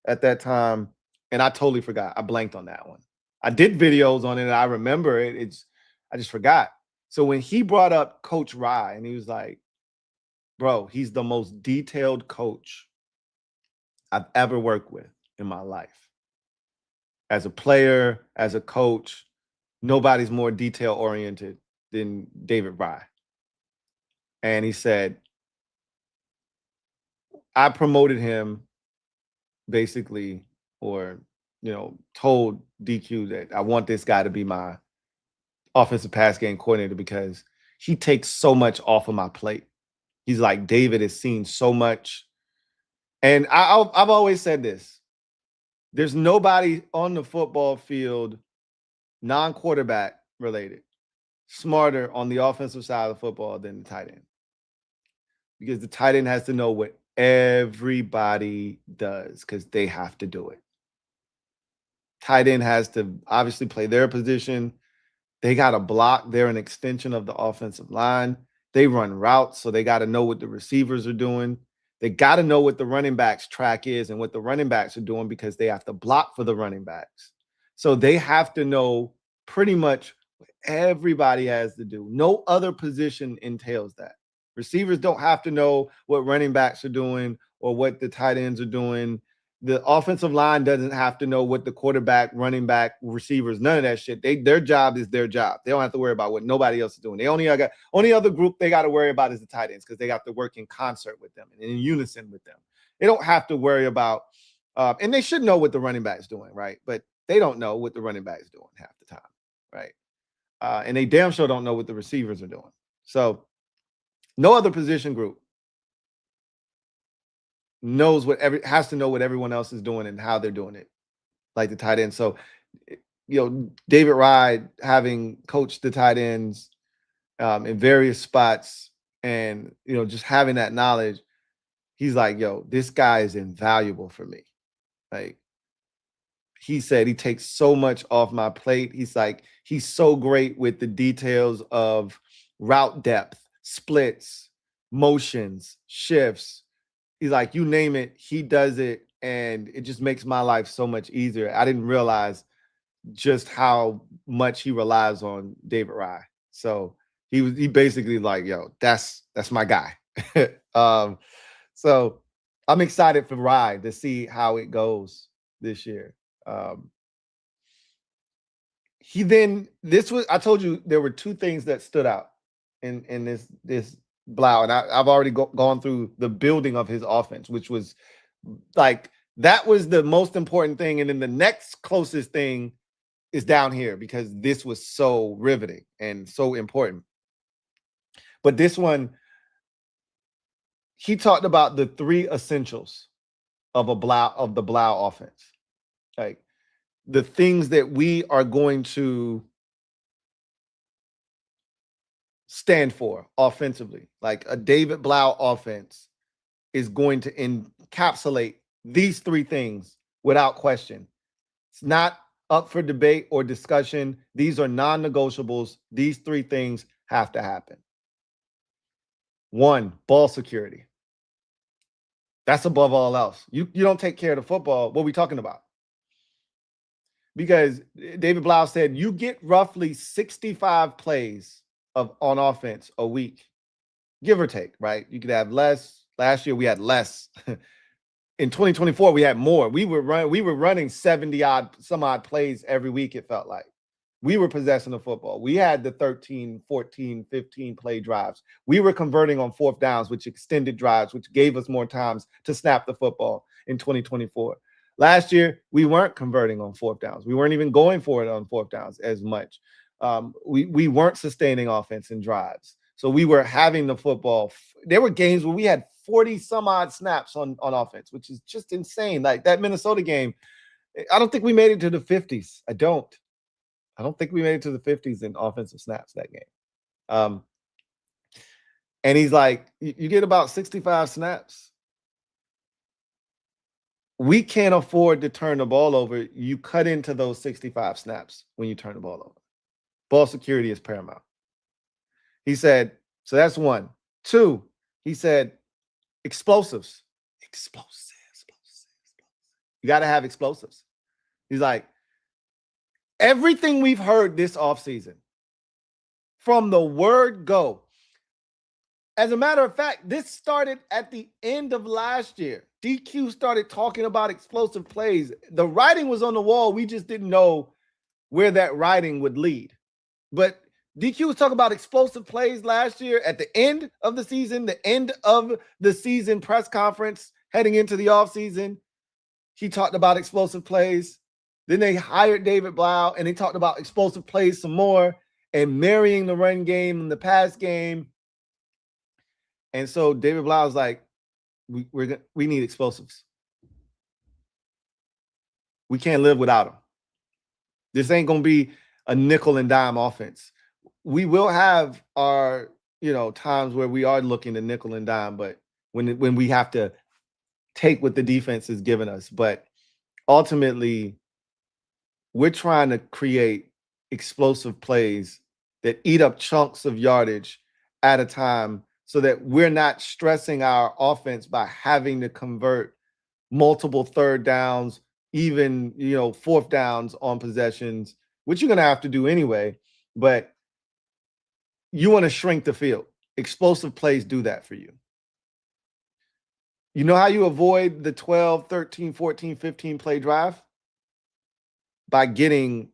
at that time. And I totally forgot. I blanked on that one. I did videos on it, and I remember it. I just forgot. So when he brought up Coach Rye, and he was like, bro, he's the most detailed coach I've ever worked with in my life. As a player, as a coach, nobody's more detail oriented than David Rye. And he said, I promoted him basically, or, told DQ that I want this guy to be my offensive pass game coordinator because he takes so much off of my plate. He's like, David has seen so much. And I've always said this. There's nobody on the football field, non-quarterback related, smarter on the offensive side of the football than the tight end. Because the tight end has to know what everybody does because they have to do it. Tight end has to obviously play their position. They got to block. They're an extension of the offensive line. They run routes, so they got to know what the receivers are doing. They got to know what the running backs track is and what the running backs are doing because they have to block for the running backs. So they have to know pretty much what everybody has to do. No other position entails that. Receivers don't have to know what running backs are doing or what the tight ends are doing. The offensive line doesn't have to know what the quarterback, running back, receivers, none of that shit. Their job is their job. They don't have to worry about what nobody else is doing. They only other group they got to worry about is the tight ends because they got to work in concert with them and in unison with them. They don't have to worry about, and they should know what the running back's doing, right? But they don't know what the running back's doing half the time, right? And they damn sure don't know what the receivers are doing. So no other position group has to know what everyone else is doing and how they're doing it, like the tight end. So, David Rye having coached the tight ends in various spots and, just having that knowledge, he's like, yo, this guy is invaluable for me. Like, he said he takes so much off my plate. He's like, he's so great with the details of route depth, splits, motions, shifts. He's like, you name it, he does it. And it just makes my life so much easier. I didn't realize just how much he relies on David Rye. So he basically like, yo, that's my guy. So I'm excited for Rye to see how it goes this year. I told you there were two things that stood out in this Blough, and I've already gone through the building of his offense, which was like, that was the most important thing. And then the next closest thing is down here, because this was so riveting and so important. But this one, he talked about the three essentials of the Blough offense. Like the things that we are going to stand for offensively. Like a David Blough offense is going to encapsulate these three things without question. It's not up for debate or discussion. These are non-negotiables. These three things have to happen. One, ball security. That's above all else. You don't take care of the football, what are we talking about? Because David Blough said you get roughly 65 plays on offense a week, give or take, right? You could have less. Last year we had less. In 2024 we had more. We were running 70 some odd plays every week, it felt like. We were possessing the football. We had the 13, 14, 15 play drives. We were converting on fourth downs, which extended drives, which gave us more times to snap the football in 2024. Last year, we weren't converting on fourth downs. We weren't even going for it on fourth downs as much. We weren't sustaining offense in drives. So we were having the football. There were games where we had 40 some odd snaps on offense, which is just insane. Like that Minnesota game, I don't think we made it to the 50s. I don't think we made it to the 50s in offensive snaps that game. And he's like, you get about 65 snaps. We can't afford to turn the ball over. You cut into those 65 snaps when you turn the ball over. Ball security is paramount. He said, so that's one. Two, he said, explosives. Explosives. You got to have explosives. He's like, everything we've heard this offseason, from the word go. As a matter of fact, this started at the end of last year. DQ started talking about explosive plays. The writing was on the wall. We just didn't know where that writing would lead. But DQ was talking about explosive plays last year at the end of the season press conference heading into the offseason. He talked about explosive plays. Then they hired David Blough, and they talked about explosive plays some more and marrying the run game and the pass game. And so David Blough was like, we need explosives. We can't live without them. This ain't going to be a nickel and dime offense. We will have our, times where we are looking to nickel and dime, but when we have to take what the defense is giving us. But ultimately, we're trying to create explosive plays that eat up chunks of yardage at a time, so that we're not stressing our offense by having to convert multiple third downs, even, fourth downs on possessions, which you're going to have to do anyway. But you want to shrink the field. Explosive plays do that for you. You know how you avoid the 12, 13, 14, 15 play drive? By getting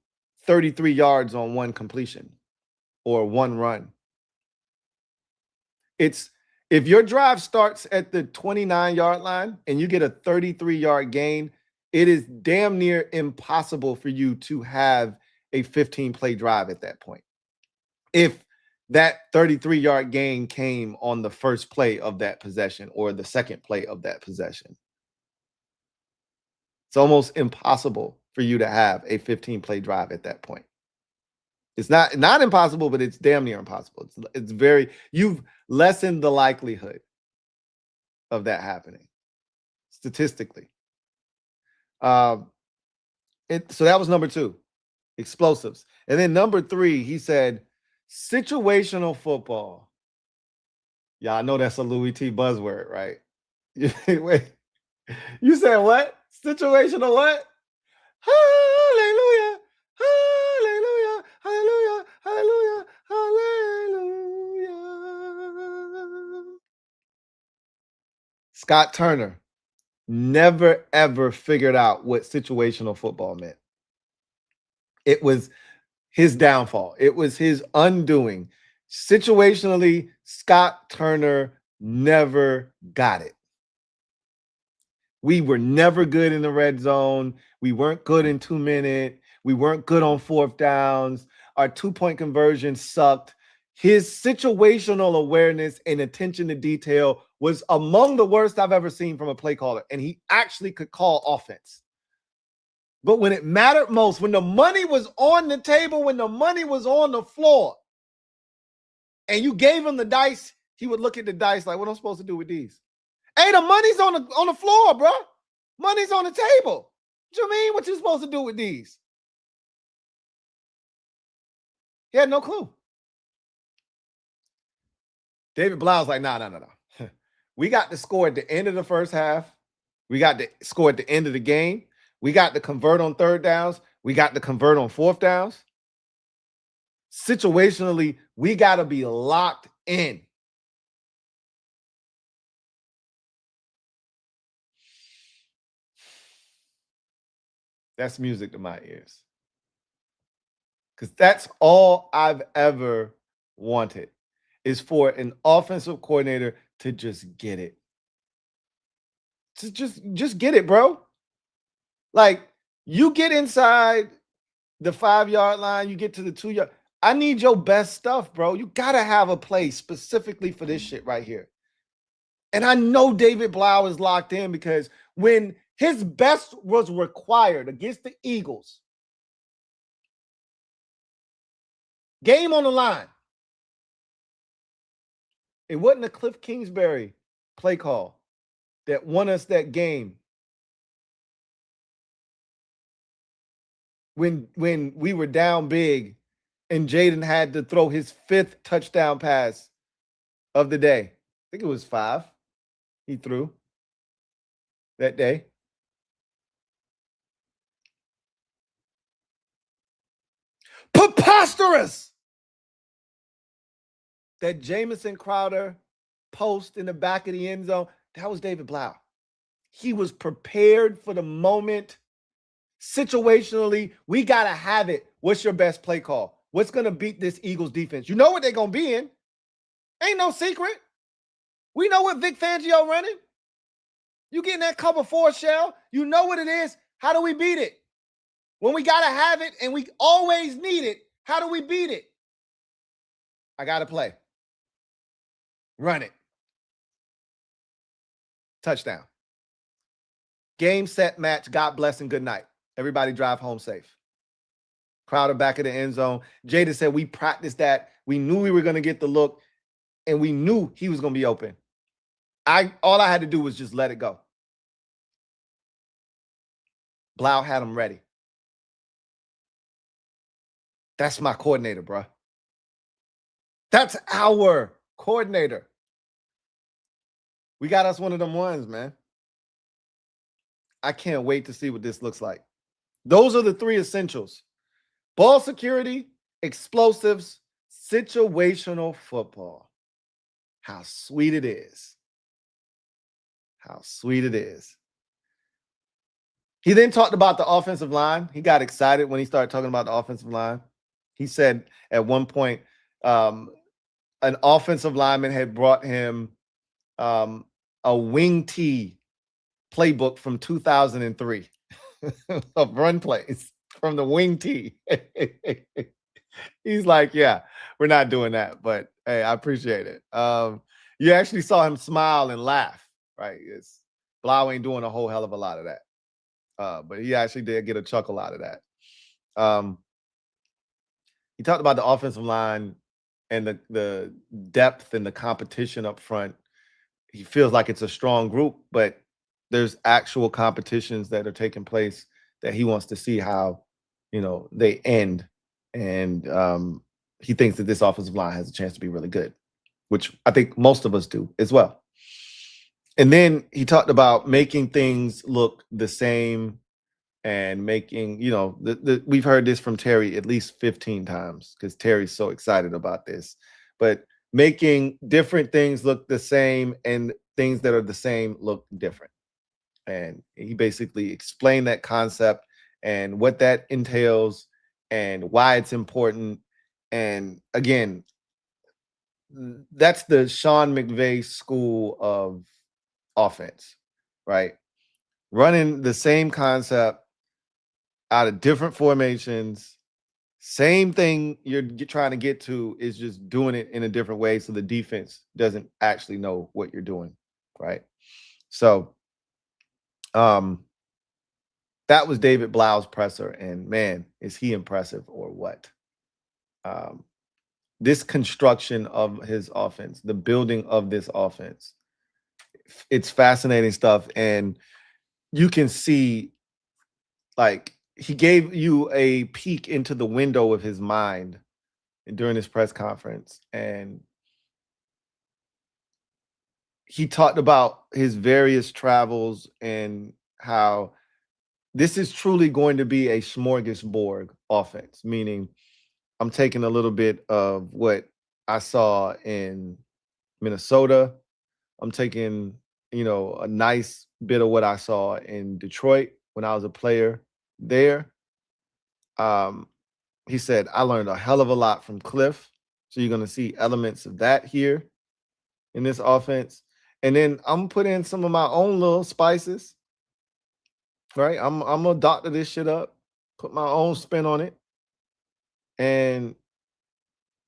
33 yards on one completion or one run. It's, if your drive starts at the 29-yard line and you get a 33-yard gain, it is damn near impossible for you to have a 15-play drive at that point. If that 33-yard gain came on the first play of that possession or the second play of that possession. It's almost impossible for you to have a 15-play drive at that point. It's not impossible, but it's damn near impossible. It's very, you've lessened the likelihood of that happening statistically. So that was number two, explosives. And then number three, he said, situational football. Y'all know that's a Louie T buzzword, right? Wait, you said what? Situational what? Hallelujah, hallelujah, hallelujah, hallelujah, hallelujah. Scott Turner never ever figured out what situational football meant. It was his downfall. It was his undoing. Situationally, Scott Turner never got it. We were never good in the red zone. We weren't good in 2 minute. We weren't good on fourth downs. Our 2-point conversion sucked. His situational awareness and attention to detail was among the worst I've ever seen from a play caller. And he actually could call offense. But when it mattered most, when the money was on the table, when the money was on the floor, and you gave him the dice, he would look at the dice like, what am I supposed to do with these? Hey, the money's on the floor, bro. Money's on the table. What you mean? What you supposed to do with these? He had no clue. David Blough's like, no. We got to score at the end of the first half. We got to score at the end of the game. We got to convert on third downs. We got to convert on fourth downs. Situationally, we got to be locked in. That's music to my ears. Because that's all I've ever wanted, is for an offensive coordinator to just get it. Just get it, bro. Like, you get inside the 5-yard line, you get to the 2-yard. I need your best stuff, bro. You got to have a play specifically for this shit right here. And I know David Blough is locked in, because when his best was required against the Eagles, game on the line, it wasn't a Cliff Kingsbury play call that won us that game. When we were down big and Jaden had to throw his 5th touchdown pass of the day. I think it was 5 he threw that day. Preposterous! That Jamison Crowder post in the back of the end zone, that was David Blough. He was prepared for the moment. Situationally, we got to have it. What's your best play call? What's going to beat this Eagles defense? You know what they're going to be in. Ain't no secret. We know what Vic Fangio running. You get in that cover 4 shell. You know what it is. How do we beat it? When we got to have it and we always need it, how do we beat it? I got to play. Run it. Touchdown. Game, set, match. God bless and good night. Everybody drive home safe. Crowder back at the end zone. Jada said we practiced that. We knew we were going to get the look, and we knew he was going to be open. All I had to do was just let it go. Blough had him ready. That's my coordinator, bro. That's our coordinator. We got us one of them ones, man. I can't wait to see what this looks like. Those are the 3 essentials: ball security, explosives, situational football. How sweet it is. How sweet it is. He then talked about the offensive line. He got excited when he started talking about the offensive line. He said at one point, an offensive lineman had brought him a wing tee playbook from 2003 of run plays from the wing tee. He's like, yeah, we're not doing that, but hey, I appreciate it. You actually saw him smile and laugh, right? Blough ain't doing a whole hell of a lot of that. But he actually did get a chuckle out of that. He talked about the offensive line and the depth and the competition up front. He feels like it's a strong group, but there's actual competitions that are taking place that he wants to see how, they end. And he thinks that this offensive line has a chance to be really good. which I think most of us do as well. And then he talked about making things look the same and making, you know, we've heard this from Terry at least 15 times because Terry's so excited about this, but making different things look the same and things that are the same look different. And he basically explained that concept and what that entails and why it's important. And again, that's the Sean McVay school of offense, right? Running the same concept out of different formations, same thing you're trying to get to, is just doing it in a different way so the defense doesn't actually know what you're doing, right? So that was David Blough's presser, and man, is he impressive or what? This construction of his offense, the building of this offense, it's fascinating stuff. And you can see, like, he gave you a peek into the window of his mind during his press conference. And he talked about his various travels and how this is truly going to be a smorgasbord offense, meaning I'm taking a little bit of what I saw in Minnesota. I'm taking, you know, a nice bit of what I saw in Detroit when I was a player there. He said, I learned a hell of a lot from Cliff. So you're going to see elements of that here in this offense. And then I'm putting in some of my own little spices, right? I'm going to doctor this shit up, put my own spin on it. And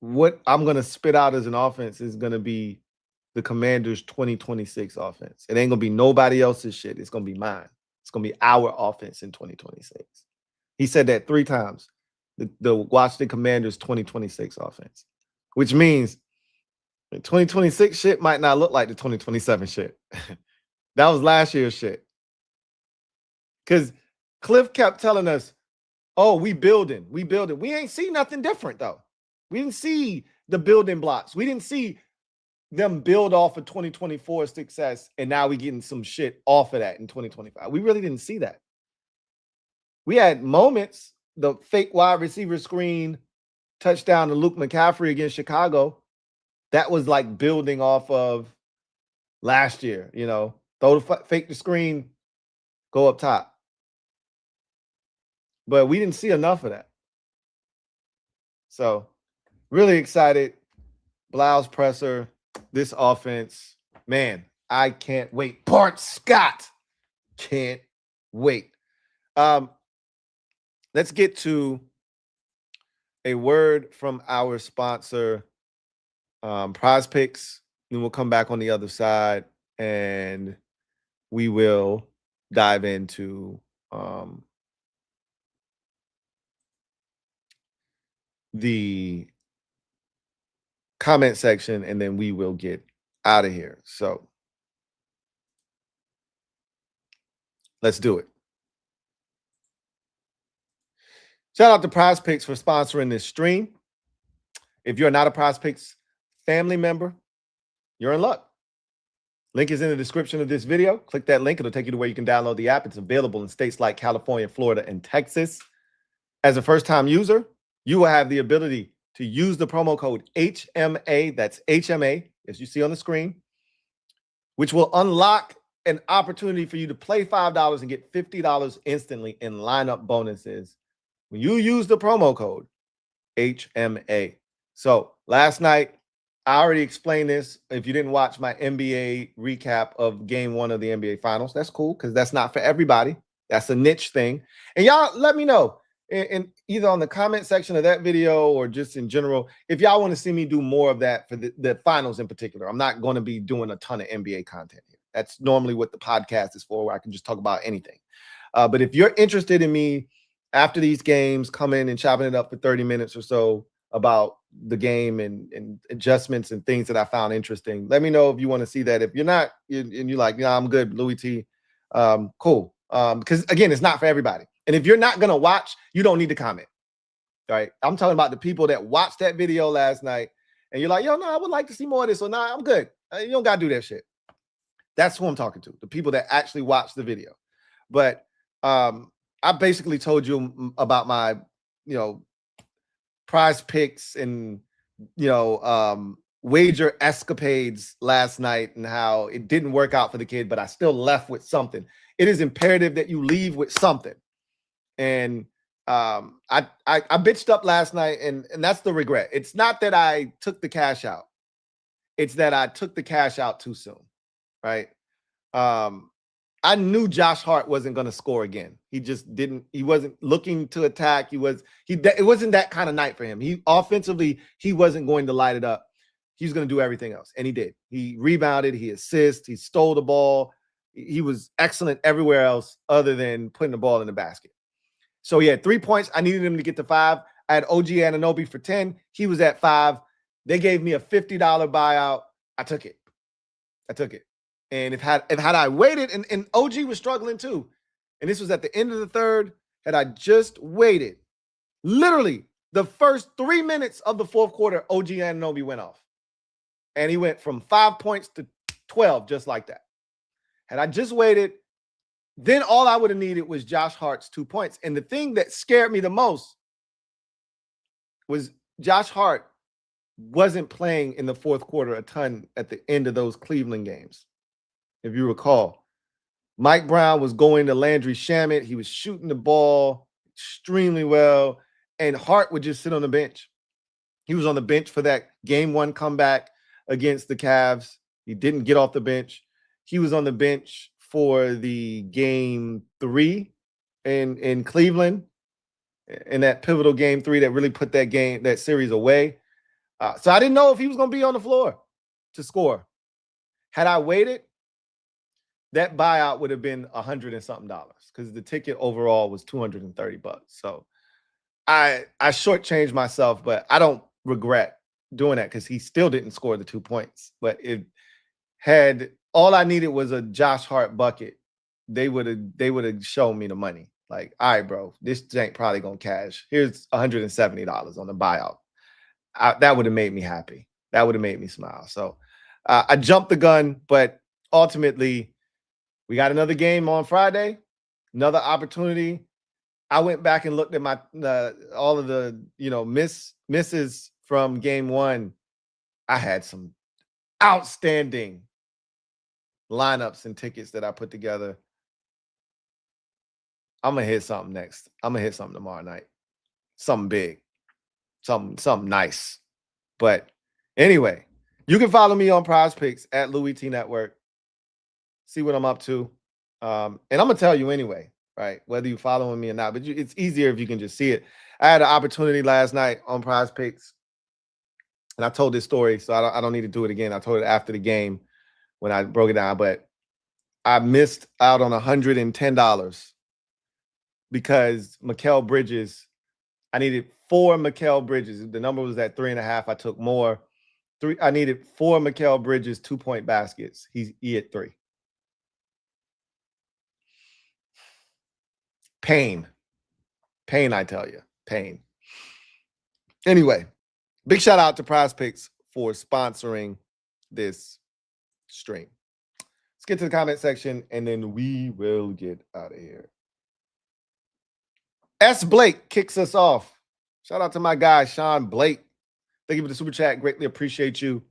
what I'm going to spit out as an offense is going to be the Commanders' 2026 offense. It ain't going to be nobody else's shit. It's going to be mine. It's going to be our offense in 2026. He said that 3 times. The Washington Commanders 2026 offense, which means the 2026 shit might not look like the 2027 shit. That was last year's shit. Because Cliff kept telling us, oh, we building. We ain't see nothing different, though. We didn't see the building blocks. We didn't see them build off of 2024 success, and now we getting some shit off of that in 2025. We really didn't see that. We had moments, the fake wide receiver screen touchdown to Luke McCaffrey against Chicago. That was like building off of last year, you know, fake the screen, go up top. But we didn't see enough of that. So really excited. Blough's presser, this offense, man, I can't wait. Bart Scott, can't wait. Let's get to a word from our sponsor, Prize Picks. Then we'll come back on the other side and we will dive into the comment section, and then we will get out of here. So let's do it. Shout out to Prize Picks for sponsoring this stream. If you're not a Prize Picks family member, you're in luck. Link is in the description of this video. Click that link. It'll take you to where you can download the app. It's available in states like California, Florida, and Texas. As a first-time user, you will have the ability to use the promo code HMA, that's HMA, as you see on the screen, which will unlock an opportunity for you to play $5 and get $50 instantly in lineup bonuses when you use the promo code HMA. So last night, I already explained this. If you didn't watch my NBA recap of game 1 of the NBA Finals, that's cool because that's not for everybody. That's a niche thing. And y'all let me know in either on the comment section of that video or just in general, if y'all want to see me do more of that for the finals in particular. I'm not going to be doing a ton of NBA content here. That's normally what the podcast is for, where I can just talk about anything. But if you're interested in me after these games coming and chopping it up for 30 minutes or so about the game and adjustments and things that I found interesting, let me know if you want to see that. If you're not, and you're like, I'm good, Louie T, cool. Because again, it's not for everybody. And if you're not going to watch, you don't need to comment, right? I'm talking about the people that watched that video last night and you're like, yo, no, I would like to see more of this, or nah, I'm good. You don't got to do that shit. That's who I'm talking to, the people that actually watch the video. But I basically told you about my, prize picks and, wager escapades last night and how it didn't work out for the kid, but I still left with something. It is imperative that you leave with something. And I bitched up last night, and that's the regret. It's not that I took the cash out. It's that I took the cash out too soon, right? I knew Josh Hart wasn't going to score again. He just didn't. He wasn't looking to attack. It wasn't that kind of night for him. He offensively, he wasn't going to light it up. He was going to do everything else, and he did. He rebounded, he assisted, he stole the ball. He was excellent everywhere else other than putting the ball in the basket. So he had 3 points. I needed him to get to 5. I had OG Anunoby for 10. He was at 5. They gave me a $50 buyout. I took it. And if had I waited, and OG was struggling too, and this was at the end of the third, had I just waited, literally the first 3 minutes of the fourth quarter, OG Anunoby went off. And he went from 5 points to 12, just like that. Had I just waited, then all I would have needed was Josh Hart's 2 points. And the thing that scared me the most was Josh Hart wasn't playing in the fourth quarter a ton at the end of those Cleveland games. If you recall, Mike Brown was going to Landry Shamet. He was shooting the ball extremely well, and Hart would just sit on the bench. He was on the bench for that game 1 comeback against the Cavs. He didn't get off the bench. He was on the bench for the game 3 in Cleveland, in that pivotal game 3 that really put that series away. So I didn't know if he was going to be on the floor to score. Had I waited, that buyout would have been $100 and something because the ticket overall was $230. So I shortchanged myself, but I don't regret doing that because he still didn't score the 2 points. But it had all I needed was a Josh Hart bucket. They would have shown me the money. Like, all right, bro, this ain't probably gonna cash. Here's $170 on the buyout. That would have made me happy. That would have made me smile. So I jumped the gun, but ultimately we got another game on Friday, another opportunity. I went back and looked at my all of the misses from game 1. I had some outstanding lineups and tickets that I put together. I'm gonna hit something next. I'm gonna hit something tomorrow night. Something big, something nice. But anyway, you can follow me on Prize Picks at LouieTeeNetwork. See what I'm up to, and I'm gonna tell you anyway, right? Whether you following me or not, but it's easier if you can just see it. I had an opportunity last night on Prize Picks, and I told this story, so I don't need to do it again. I told it after the game when I broke it down, but I missed out on $110 because Mikal Bridges, I needed 4 Mikal Bridges. The number was at 3.5. I took more. I needed 4 Mikal Bridges 2-point baskets. He hit 3. Pain, I tell you, pain. Anyway, big shout out to Prize Picks for sponsoring this stream. Let's get to the comment section, and then we will get out of here. S. Blake kicks us off. Shout out to my guy, Sean Blake. Thank you for the super chat. Greatly appreciate you.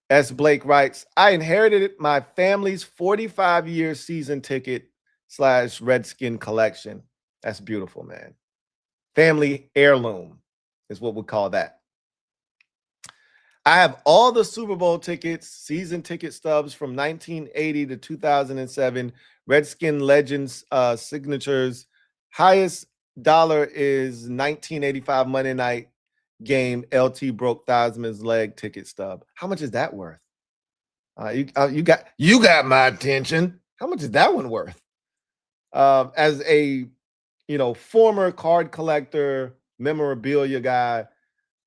S. Blake writes, I inherited my family's 45-year season ticket / Redskin collection. That's beautiful, man. Family heirloom is what we call that. I have all the Super Bowl tickets, season ticket stubs from 1980 to 2007, Redskin Legends signatures. Highest dollar is 1985 Monday night game. LT broke Theismann's leg ticket stub. How much is that worth? You got my attention. How much is that one worth? As a former card collector, memorabilia guy,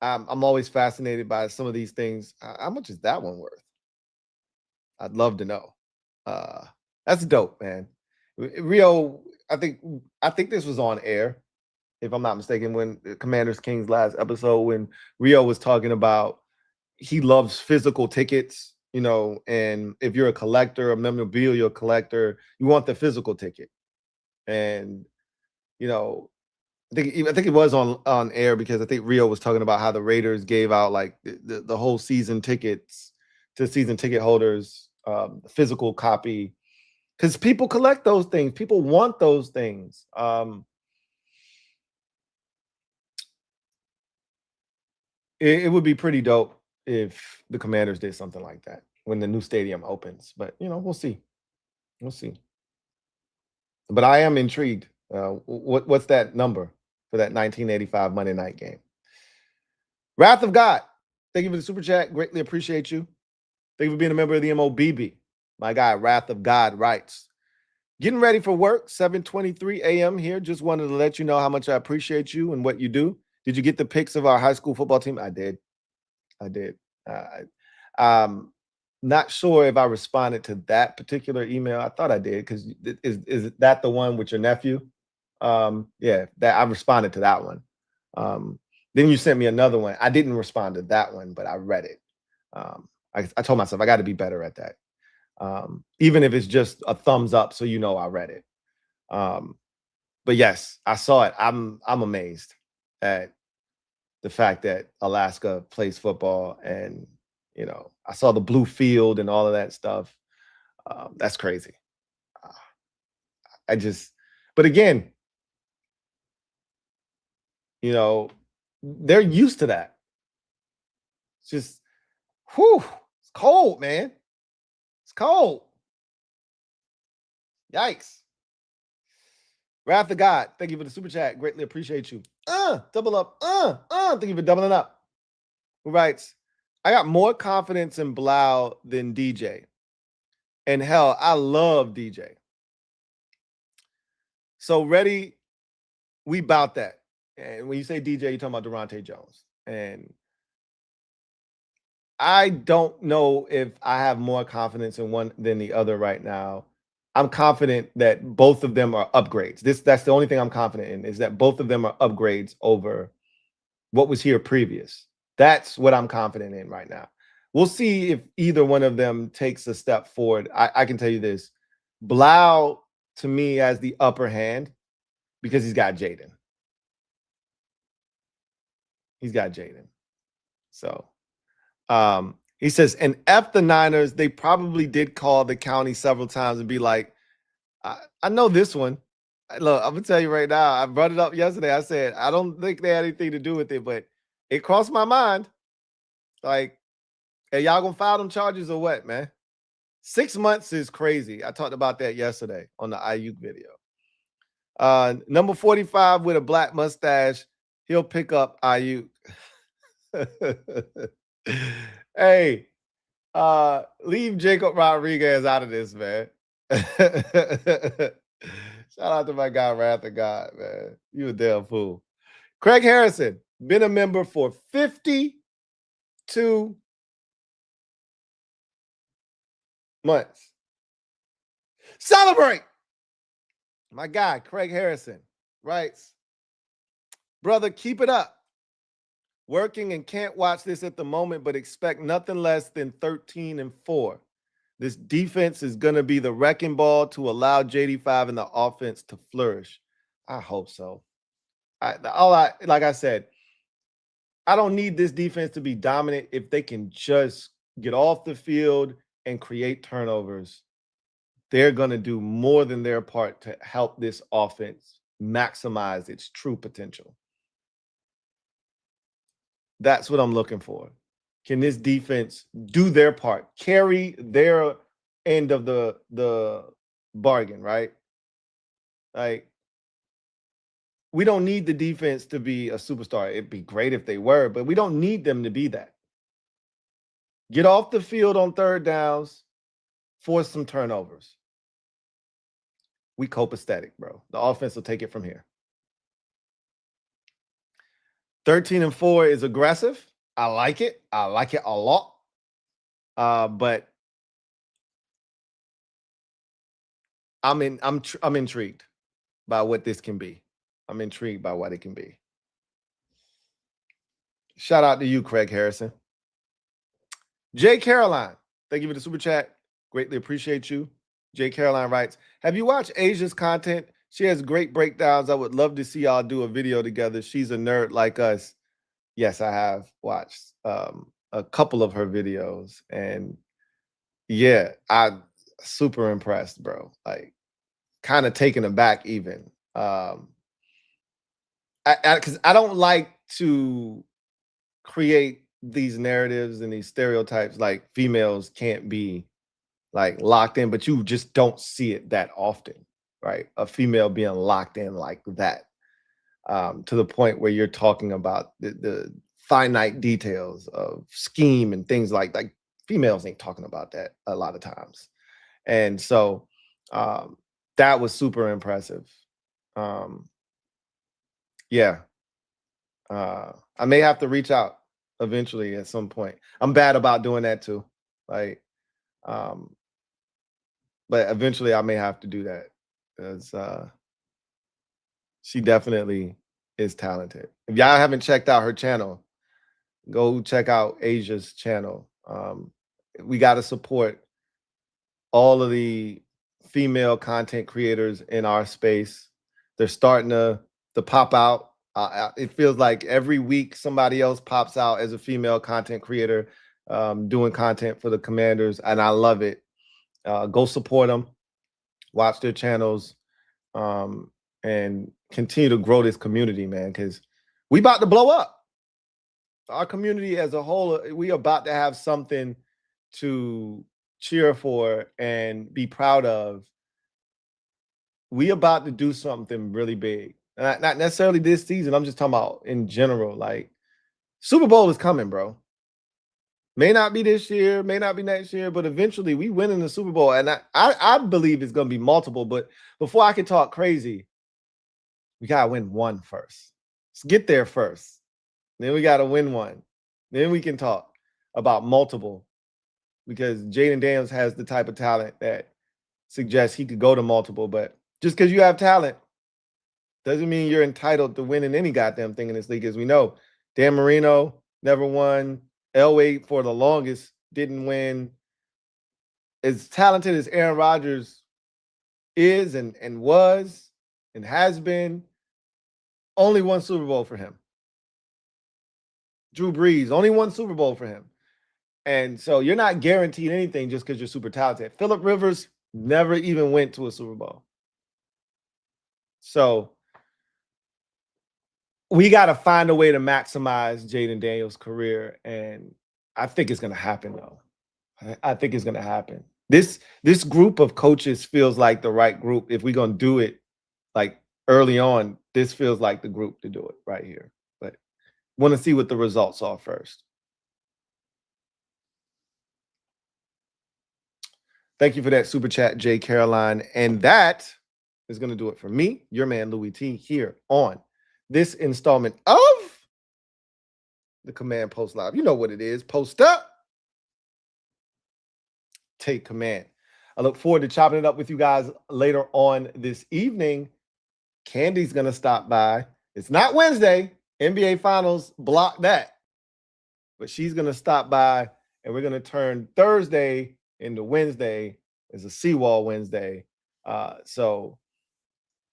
I'm always fascinated by some of these things. How much is that one worth? I'd love to know. That's dope, man. Rio, I think this was on air, if I'm not mistaken, when Commanders Kings last episode, when Rio was talking about he loves physical tickets, you know, and if you're a collector, a memorabilia collector, you want the physical ticket. And, you know, I think it was on air because I think Rio was talking about how the Raiders gave out like the whole season tickets to season ticket holders, physical copy, because people collect those things. People want those things. It would be pretty dope if the Commanders did something like that when the new stadium opens. But you know, we'll see. We'll see. But I am intrigued. What's that number for that 1985 Monday night game? Wrath of God. Thank you for the super chat. Greatly appreciate you. Thank you for being a member of the MOBB. My guy, Wrath of God, writes, getting ready for work, 7:23 a.m. here. Just wanted to let you know how much I appreciate you and what you do. Did you get the pics of our high school football team? I did. Not sure if I responded to that particular email. I thought I did because is that the one with your nephew? Yeah, that I responded to that one. Then you sent me another one. I didn't respond to that one, but I read it. I told myself I got to be better at that. Even if it's just a thumbs up, so you know I read it. But yes, I saw it. I'm amazed at the fact that Alaska plays football, and you know, I saw the blue field and all of that stuff. That's crazy. But again, you know, they're used to that. It's just, it's cold, man. It's cold. Yikes. Wrath of God, thank you for the super chat. Greatly appreciate you. Double up. Thank you for doubling up. Who writes, I got more confidence in Blough than DJ. And hell, I love DJ. So ready, we bout that. And when you say DJ, you're talking about Durante Jones. And I don't know if I have more confidence in one than the other right now. I'm confident that both of them are upgrades. That's the only thing I'm confident in, is that both of them are upgrades over what was here previous. That's what I'm confident in right now. We'll see if either one of them takes a step forward. I can tell you this. Blough, to me, has the upper hand because he's got Jaden. He's got Jaden. So he says, and F the Niners, they probably did call the county several times and be like, I know this one. Look, I'm going to tell you right now, I brought it up yesterday. I said, I don't think they had anything to do with it, but it crossed my mind. Like, hey, y'all going to file them charges or what, man? 6 months is crazy. I talked about that yesterday on the Ayuk video. Number 45 with a black mustache, he'll pick up Ayuk. Hey, leave Jacob Rodriguez out of this, man. Shout out to my guy, Wrath of God, man. You a damn fool. Craig Harrison, been a member for 52 months. Celebrate! My guy, Craig Harrison, writes, brother, keep it up. Working and can't watch this at the moment, but expect nothing less than 13-4. This defense is going to be the wrecking ball to allow JD5 and the offense to flourish. I hope so. Like I said, I don't need this defense to be dominant. If they can just get off the field and create turnovers, they're going to do more than their part to help this offense maximize its true potential. That's what I'm looking for. Can this defense do their part, carry their end of the bargain, right? Like, we don't need the defense to be a superstar. It'd be great if they were, but we don't need them to be that. Get off the field on third downs, force some turnovers. We copacetic, bro. The offense will take it from here. 13-4 is aggressive. I like it. I like it a lot. But I'm intrigued by what this can be. I'm intrigued by what it can be. Shout out to you, Craig Harrison. Jay Caroline, thank you for the super chat. Greatly appreciate you. Jay Caroline writes, have you watched Asia's content? She has great breakdowns. I would love to see y'all do a video together. She's a nerd like us. Yes, I have watched a couple of her videos, and yeah, I'm super impressed, bro. Like, kind of taken aback even. Because I don't like to create these narratives and these stereotypes like females can't be like locked in, but you just don't see it that often, right? A female being locked in like that, to the point where you're talking about the finite details of scheme and things like females ain't talking about that a lot of times. And so that was super impressive. Yeah. I may have to reach out eventually at some point. I'm bad about doing that too. Like, but eventually I may have to do that because she definitely is talented. If y'all haven't checked out her channel, go check out Asia's channel. We got to support all of the female content creators in our space. They're starting to pop out. It feels like every week somebody else pops out as a female content creator doing content for the Commanders, and I love it. Go support them, watch their channels, and continue to grow this community, man, because we about to blow up. Our community as a whole, we about to have something to cheer for and be proud of. We about to do something really big. Not necessarily this season. I'm just talking about in general. Like, Super Bowl is coming, bro. May not be this year, may not be next year, but eventually we win in the Super Bowl. And I believe it's going to be multiple. But before I can talk crazy, we got to win one first. Let's get there first. Then we got to win one. Then we can talk about multiple, because Jaden Daniels has the type of talent that suggests he could go to multiple. But just because you have talent doesn't mean you're entitled to winning any goddamn thing in this league. As we know, Dan Marino never won. Elway, for the longest, didn't win. As talented as Aaron Rodgers is and was and has been, only one Super Bowl for him. Drew Brees, only one Super Bowl for him. And so you're not guaranteed anything just because you're super talented. Phillip Rivers never even went to a Super Bowl. So we got to find a way to maximize Jaden Daniels' career. And I think it's going to happen, though. I think it's going to happen. This group of coaches feels like the right group. If we're going to do it like early on, this feels like the group to do it right here. But want to see what the results are first. Thank you for that super chat, Jay Caroline. And that is going to do it for me, your man, Louie T, here on this installment of the Command Post Live. You know what it is. Post up, take command. I look forward to chopping it up with you guys later on this evening. Candy's going to stop by. It's not Wednesday. NBA Finals block that. But she's going to stop by, and we're going to turn Thursday into Wednesday as a Seawall Wednesday. So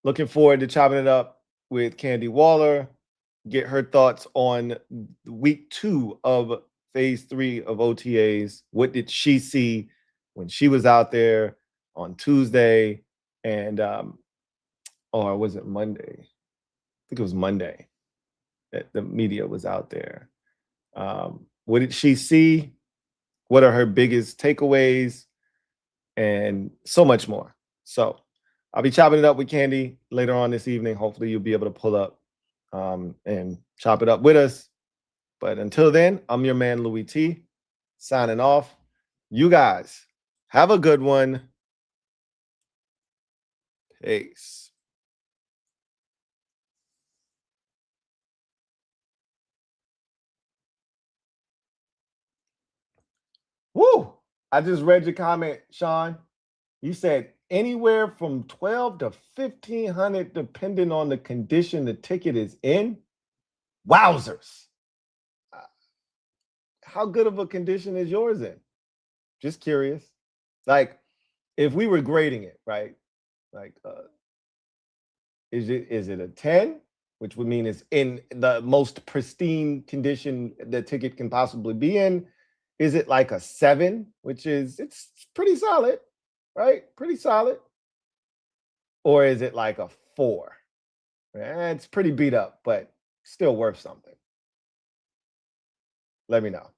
looking forward to chopping it up with Candy Waller, get her thoughts on week 2 of phase 3 of OTAs. What did she see when she was out there on Tuesday? And, or was it Monday? I think it was Monday that the media was out there. What did she see? What are her biggest takeaways? And so much more. So I'll be chopping it up with Candy later on this evening. Hopefully you'll be able to pull up and chop it up with us. But until then, I'm your man, Louie T, signing off. You guys have a good one. Peace. Woo! I just read your comment, Sean. You said anywhere from 12 to 1,500, depending on the condition the ticket is in. Wowzers. how good of a condition is yours in? Just curious. Like, if we were grading it, right? Like, is it a 10, which would mean it's in the most pristine condition the ticket can possibly be in? Is it like a 7, which is it's pretty solid, right? Pretty solid. Or is it like a 4? It's pretty beat up, but still worth something. Let me know.